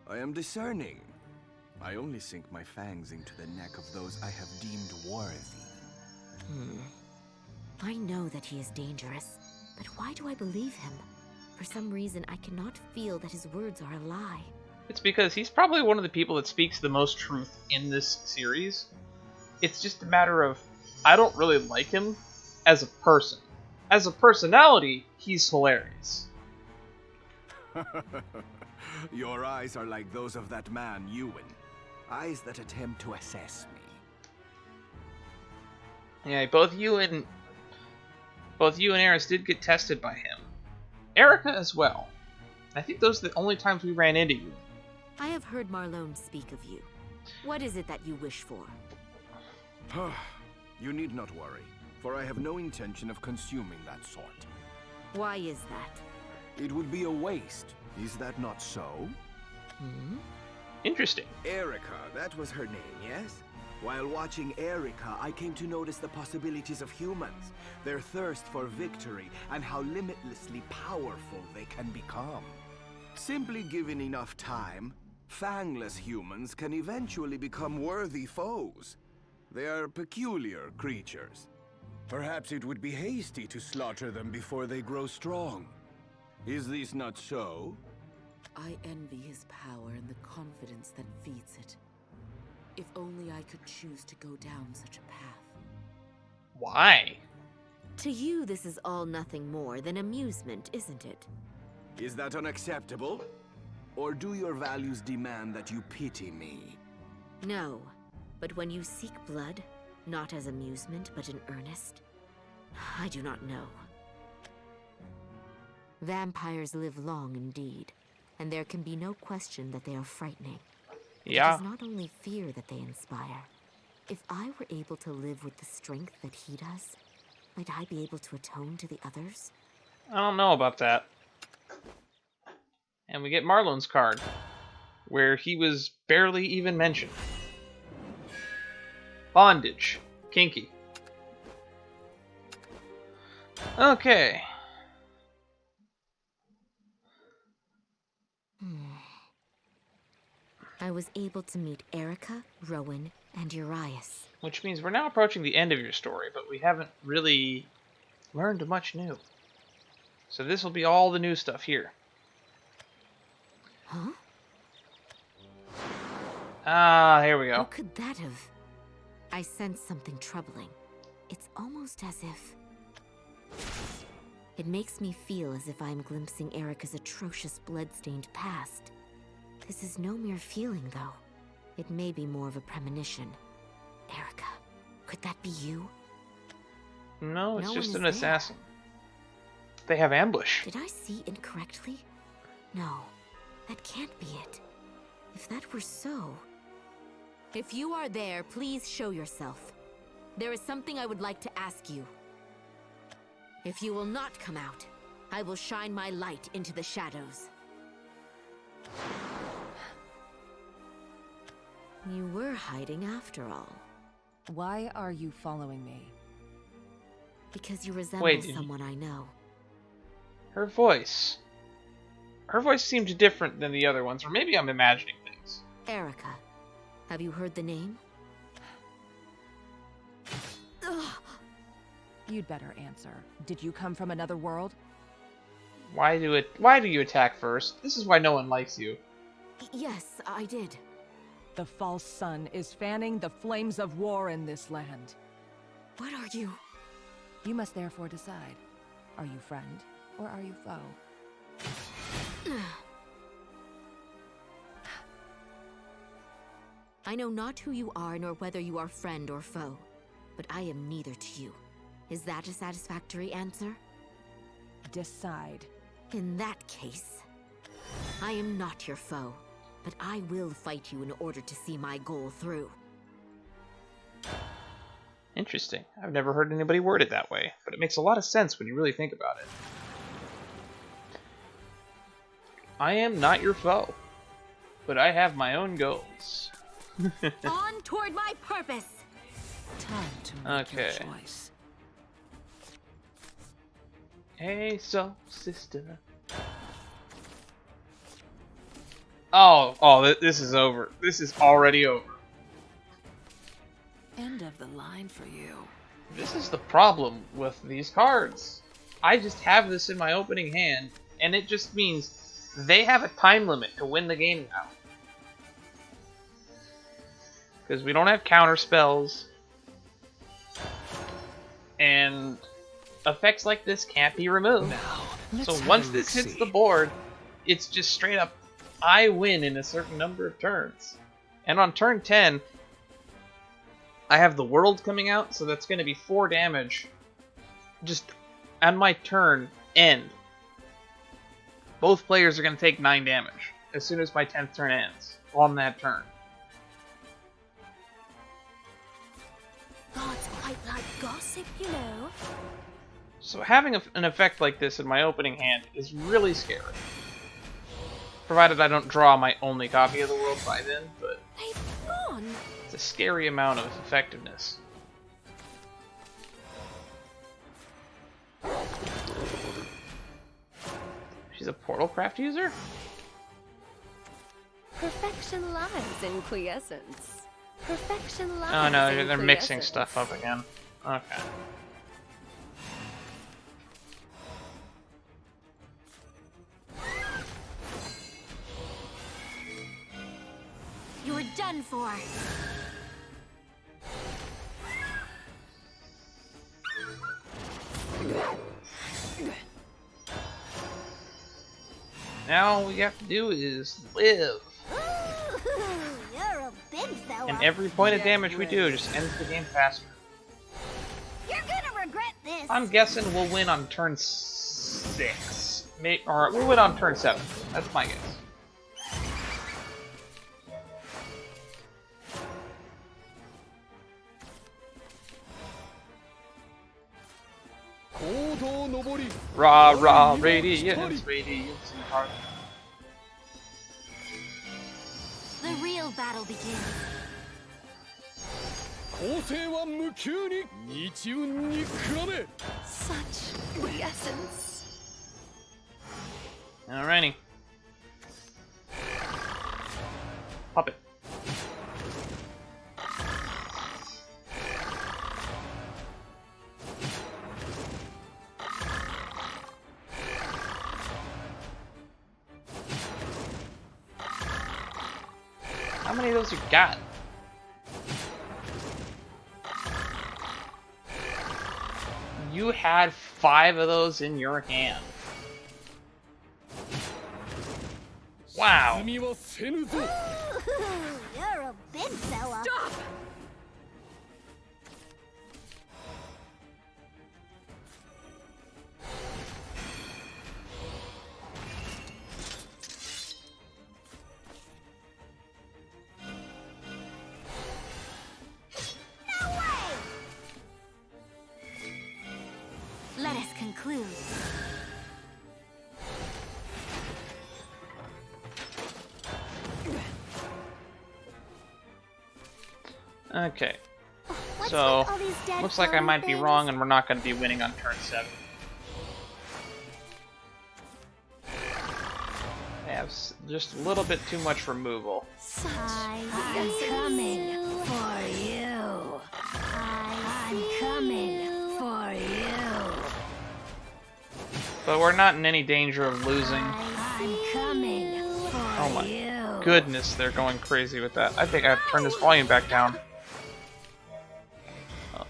I am discerning. I only sink my fangs into the neck of those I have deemed worthy. I know that he is dangerous, but why do I believe him? For some reason, I cannot feel that his words are a lie. It's because he's probably one of the people that speaks the most truth in this series. It's just a matter of, I don't really like him as a person. As a personality, he's hilarious. Your eyes are like those of that man, Ewan. Eyes that attempt to assess me. Yeah, both you and Eris did get tested by him. Erica as well. I think those are the only times we ran into you. I have heard Marlone speak of you. What is it that you wish for? You need not worry, for I have no intention of consuming that sort. Why is that? It would be a waste. Is that not so? Hmm? Interesting. Erica, that was her name, yes? While watching Erica, I came to notice the possibilities of humans, their thirst for victory, and how limitlessly powerful they can become. Simply given enough time, fangless humans can eventually become worthy foes. They are peculiar creatures. Perhaps it would be hasty to slaughter them before they grow strong. Is this not so? I envy his power and the confidence that feeds it. If only I could choose to go down such a path. Why? To you, this is all nothing more than amusement, isn't it? Is that unacceptable? Or do your values demand that you pity me? No, but when you seek blood, not as amusement but in earnest, I do not know. Vampires live long indeed, and there can be no question that they are frightening. Yeah. It is not only fear that they inspire. If I were able to live with the strength that he does, might I be able to atone to the others? I don't know about that. And we get Marlone's card, where he was barely even mentioned. Bondage. Kinky. Okay. I was able to meet Erica, Rowan, and Urias. Which means we're now approaching the end of your story, but we haven't really learned much new. So this will be all the new stuff here. Huh? Ah, here we go. How could that have? I sense something troubling. It's almost as if... It makes me feel as if I'm glimpsing Erica's atrocious blood-stained past. This is no mere feeling, though. It may be more of a premonition. Erica, could that be you? No, it's No just one an is there. assassin. They have ambush. Did I see incorrectly? No, that can't be it. If that were so... If you are there, please show yourself. There is something I would like to ask you. If you will not come out, I will shine my light into the shadows. You were hiding after all. Why are you following me? Because you resemble Wait, did you- someone I know. Her voice. Her voice seemed different than the other ones, or maybe I'm imagining things. Erica. Have you heard the name? You'd better answer. Did you come from another world? Why do you attack first? This is why no one likes you. Yes, I did. The false sun is fanning the flames of war in this land. What are you? You must therefore decide. Are you friend or are you foe? I know not who you are nor whether you are friend or foe, but I am neither to you. Is that a satisfactory answer? Decide. In that case, I am not your foe, but I will fight you in order to see my goal through. Interesting. I've never heard anybody word it that way, but it makes a lot of sense when you really think about it. I am not your foe, but I have my own goals. On toward my purpose! Time to make your Okay. choice. Hey, soul sister. This is over. This is already over. End of the line for you. This is the problem with these cards. I just have this in my opening hand, and it just means they have a time limit to win the game now. Because we don't have counter spells. And effects like this can't be removed. So once this hits the board, it's just straight up, I win in a certain number of turns. And on turn 10, I have the world coming out, so that's going to be 4 damage. Just on my turn end. Both players are going to take 9 damage as soon as my 10th turn ends on that turn. Gods quite like gossip, you know. So having an effect like this in my opening hand is really scary. Provided I don't draw my only copy of the world by then, but they've gone. It's a scary amount of effectiveness. She's a portal craft user? Perfection lies in quiescence. Perfection lies Oh no, in they're mixing quiescence. stuff up again. Okay. You're done for. Now all we have to do is live. You're a big fella. And every point of damage we do just ends the game faster. You're gonna regret this. I'm guessing we'll win on turn 6. Or we'll win on turn 7. That's my guess. Rah, rah, radiance, radiance, and heart. The real battle begins. Such quiescence. Alrighty. Pop it. How many of those you got? You had 5 of those in your hand. Wow. You're a big fella. Stop! Let us conclude. Okay. What's So, with all these dead looks like I floaty might be things? wrong and we're not going to be winning on turn 7. They have just a little bit too much removal. I'm coming for you. I'm coming for you. But we're not in any danger of losing. I'm coming for Oh my you. goodness, they're going crazy with that. I think I have to turn this volume back down. Oh.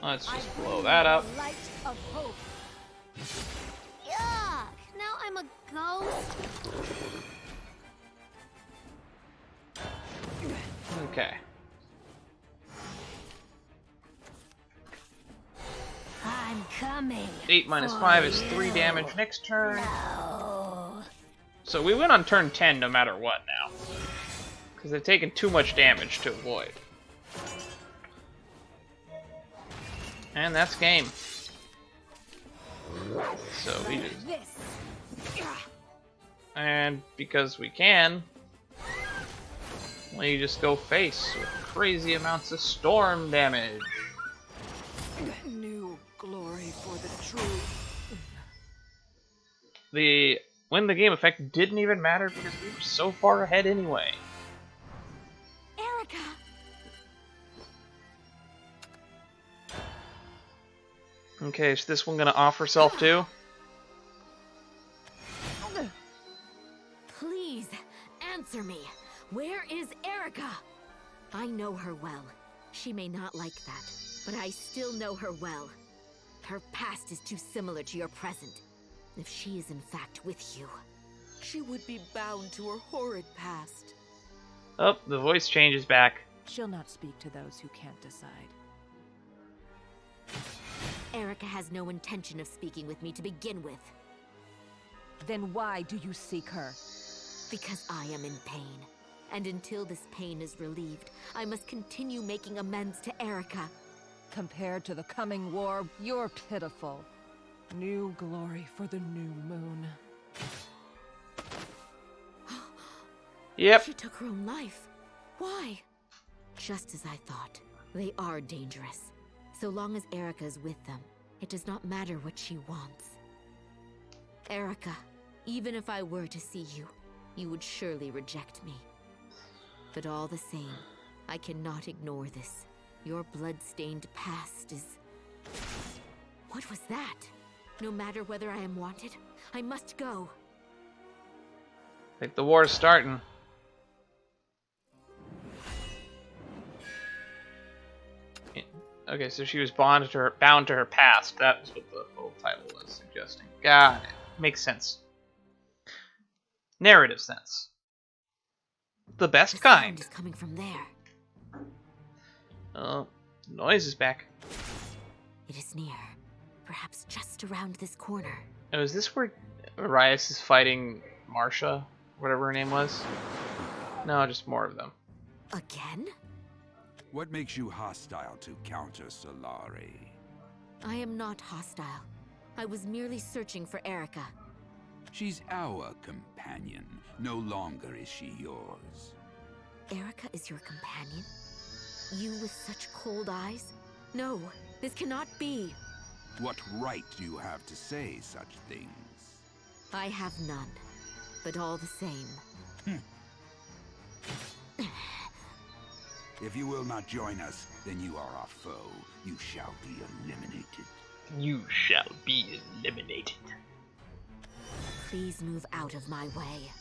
Let's just blow that up. Light of hope. Yuck! Now I'm a ghost. Okay. I'm coming. 8 minus for 5 is you. 3 damage next turn. No. So we win on turn 10 no matter what now. Because they've taken too much damage to avoid. And that's game. So we just... And because we can, we just go face with crazy amounts of storm damage. New glory for the truth. The win the game effect didn't even matter because we were so far ahead anyway. Erica! Okay, is this one gonna off herself too? Please, answer me. Where is Erica? I know her well. She may not like that, but I still know her well. Her past is too similar to your present. If she is in fact with you, she would be bound to her horrid past. Oh, the voice changes back. She'll not speak to those who can't decide. Erica has no intention of speaking with me to begin with. Then why do you seek her? Because I am in pain. And until this pain is relieved, I must continue making amends to Erica. Compared to the coming war, you're pitiful. New glory for the new moon. Yep. She took her own life. Why? Just as I thought. They are dangerous. So long as Erica is with them, it does not matter what she wants. Erica, even if I were to see you, you would surely reject me. But all the same, I cannot ignore this. Your blood-stained past is... What was that? No matter whether I am wanted, I must go. I think the war is starting. Okay, so she was bound to her past. That was what the whole title was suggesting. Got it. Makes sense. Narrative sense. The best kind. The sound is coming from there. Oh, noise is back. It is near. Perhaps just around this corner. Oh, is this where Arias is fighting Marcia? Whatever her name was? No, just more of them. Again? What makes you hostile to Countess Solari? I am not hostile. I was merely searching for Erica. She's our companion. No longer is she yours. Erica is your companion? You with such cold eyes? No, this cannot be. What right do you have to say such things? I have none, but all the same. If you will not join us, then you are our foe. You shall be eliminated. You shall be eliminated. Please move out of my way.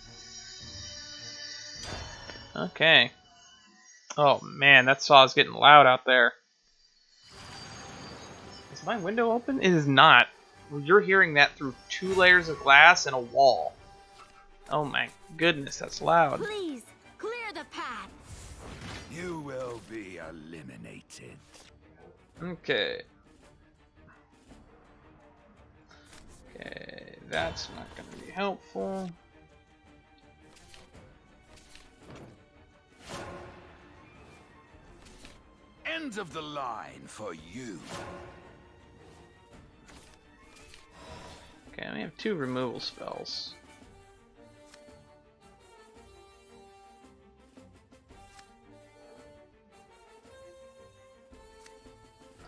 Okay. Oh man, that saw is getting loud out there. Is my window open? It is not. You're hearing that through 2 layers of glass and a wall. Oh my goodness, that's loud. Please, clear the path. You will be eliminated. Okay. Okay, that's not going to be helpful. End of the line for you. Okay, we have 2 removal spells.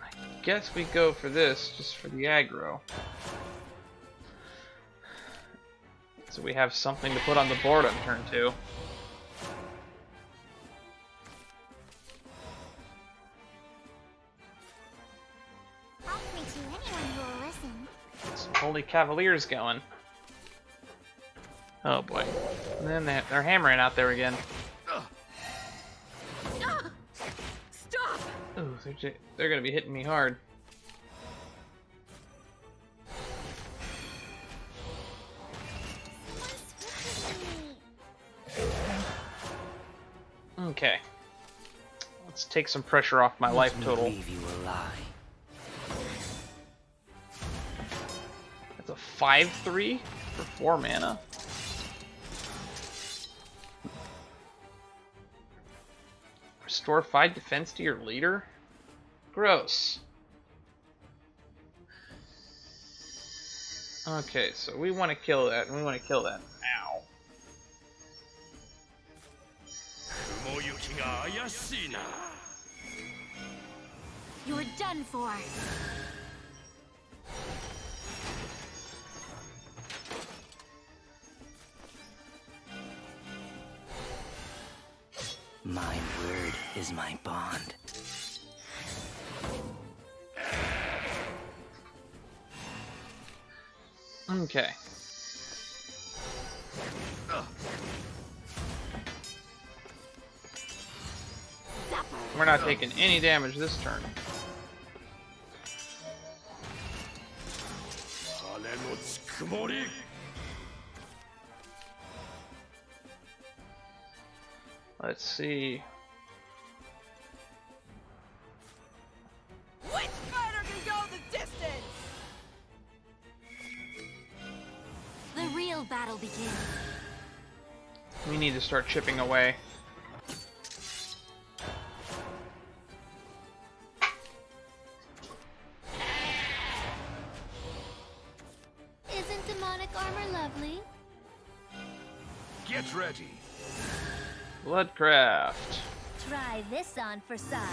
I guess we go for this, just for the aggro. So we have something to put on the board on turn 2. I'll preach you anyone who will listen. Some Holy Cavaliers going. Oh boy. And then they're hammering out there again. Stop! Ooh, they're gonna be hitting me hard. Okay. Let's take some pressure off my life total. Leave you a lie. That's a 5/3 for 4 mana. Restore 5 defense to your leader? Gross. Okay, so we want to kill that, and we want to kill that now. You're done for. My word is my bond. Okay. We're not taking any damage this turn. Let's see. Which fighter can go the distance? The real battle begins. We need to start chipping away. Isn't demonic armor lovely? Get ready. Bloodcraft. Try this on for size.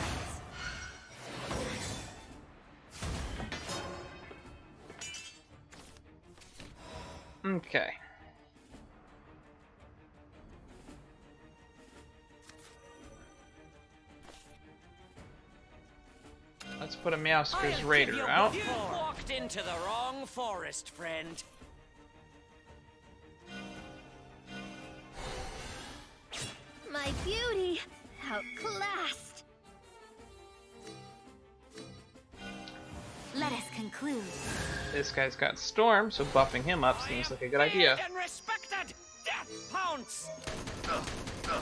Okay. Let's put a Meowscar's Raider out. You walked into the wrong forest, friend. My beauty, outclassed. Let us conclude. This guy's got Storm, so buffing him up seems like a good idea. And respected. Death pounce.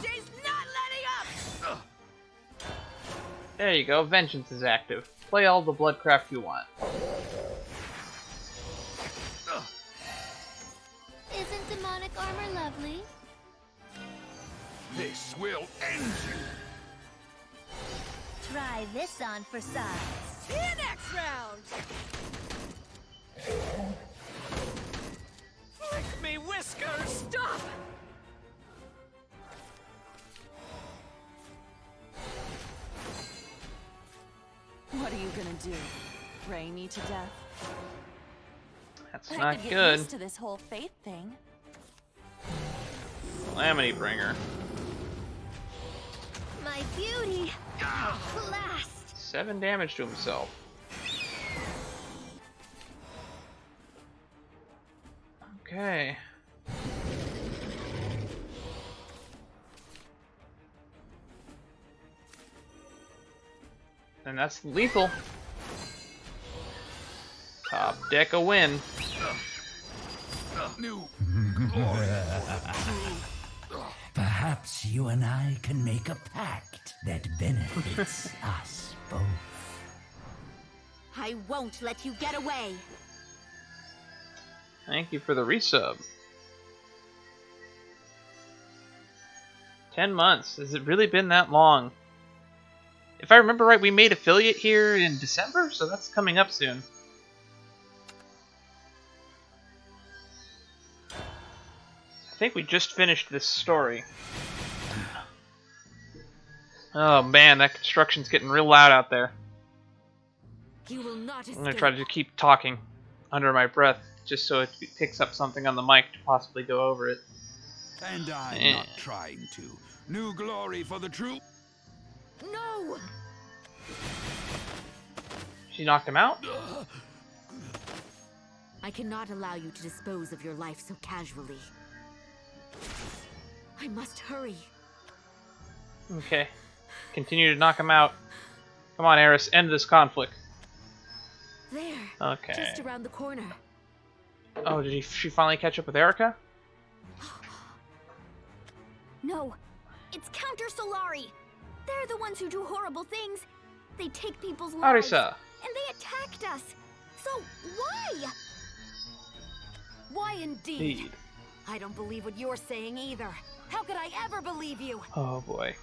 She's not letting up! There you go, Vengeance is active. Play all the Bloodcraft you want. Isn't demonic armor lovely? This will end you. Try this on for size. See you next round! Flick me whiskers. Stop! What are you gonna do? Ray me to death? That's I not could get good. used to this whole fate thing. Calamity Bringer. My beauty, outclassed. 7 damage to himself. Okay. And that's lethal. Top deck a win. New Perhaps you and I can make a pact that benefits us both. I won't let you get away. Thank you for the resub. 10 months. Has it really been that long? If I remember right, we made affiliate here in December, so that's coming up soon. I think we just finished this story. Oh man, that construction's getting real loud out there. You will not I'm gonna try to keep talking under my breath, just so it picks up something on the mic to possibly go over it. And I'm not trying to. New glory for the true. No! She knocked him out? I cannot allow you to dispose of your life so casually. I must hurry. Okay. Continue to knock him out. Come on, Eris, end this conflict. There. Okay. Just around the corner. Oh, did she finally catch up with Erica? No, it's Counter Solari. They're the ones who do horrible things. They take people's lives. Arisa. And they attacked us. So why? Why indeed? I don't believe what you're saying either. How could I ever believe you? Oh boy.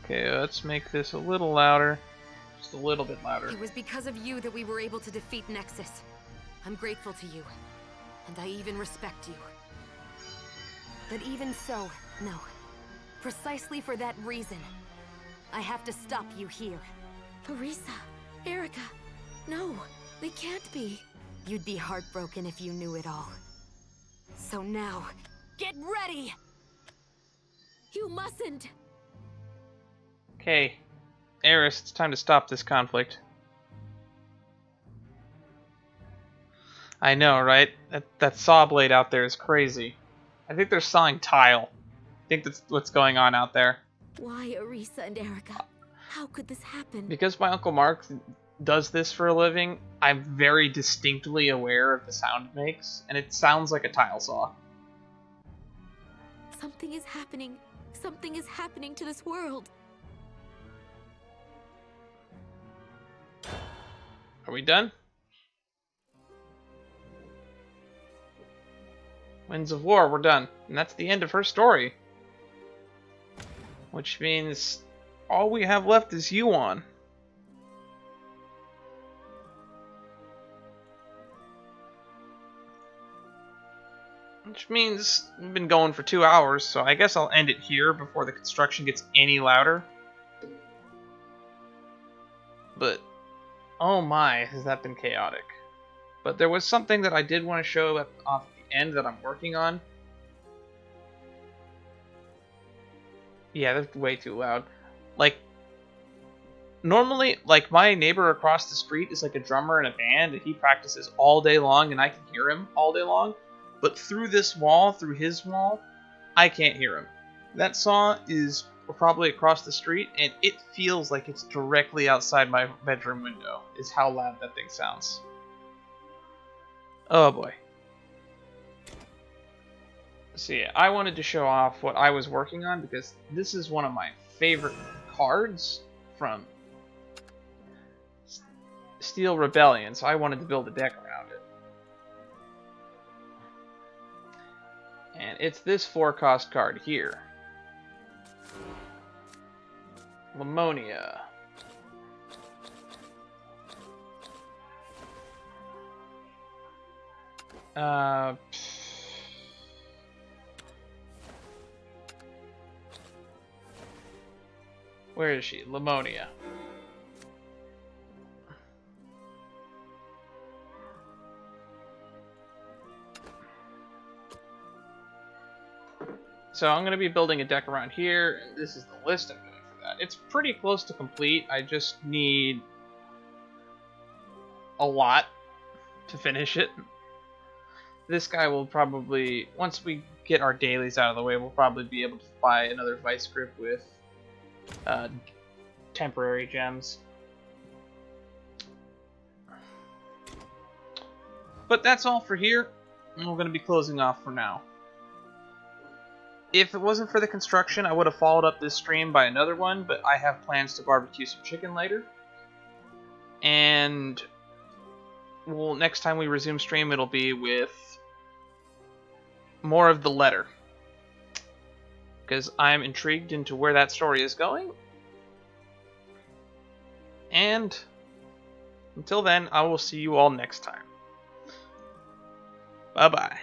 Okay, let's make this a little louder. Just a little bit louder. It was because of you that we were able to defeat Nexus. I'm grateful to you. And I even respect you. But even so, no. Precisely for that reason, I have to stop you here. Arisa, Erica, no, they can't be. You'd be heartbroken if you knew it all. So now, get ready! You mustn't! Okay, Eris, it's time to stop this conflict. I know, right? That saw blade out there is crazy. I think they're sawing tile. I think that's what's going on out there. Why Arisa and Erica? How could this happen? Because my Uncle Mark does this for a living, I'm very distinctly aware of the sound it makes, and it sounds like a tile saw. Something is happening. Something is happening to this world. Are we done? Winds of War, we're done. And that's the end of her story. Which means all we have left is Yuan. Which means we've been going for 2 hours, so I guess I'll end it here before the construction gets any louder. But, oh my, has that been chaotic. But there was something that I did want to show off the end that I'm working on. Yeah, that's way too loud. Like, normally, like, my neighbor across the street is like a drummer in a band, and he practices all day long, and I can hear him all day long. But through this wall, through his wall, I can't hear him. That saw is probably across the street, and it feels like it's directly outside my bedroom window, is how loud that thing sounds. Oh boy. So yeah, I wanted to show off what I was working on, because this is one of my favorite cards from Steel Rebellion, so I wanted to build a deck around it. And it's this 4-cost card here. Lamonia. Where is she? Lamonia. So I'm going to be building a deck around here, and this is the list I'm doing for that. It's pretty close to complete. I just need a lot to finish it. This guy will probably, once we get our dailies out of the way, we'll probably be able to buy another Vice Grip with temporary gems. But that's all for here, and we're going to be closing off for now. If it wasn't for the construction, I would have followed up this stream by another one, but I have plans to barbecue some chicken later. And well, next time we resume stream, it'll be with more of the letter, because I'm intrigued into where that story is going. And until then, I will see you all next time. Bye-bye.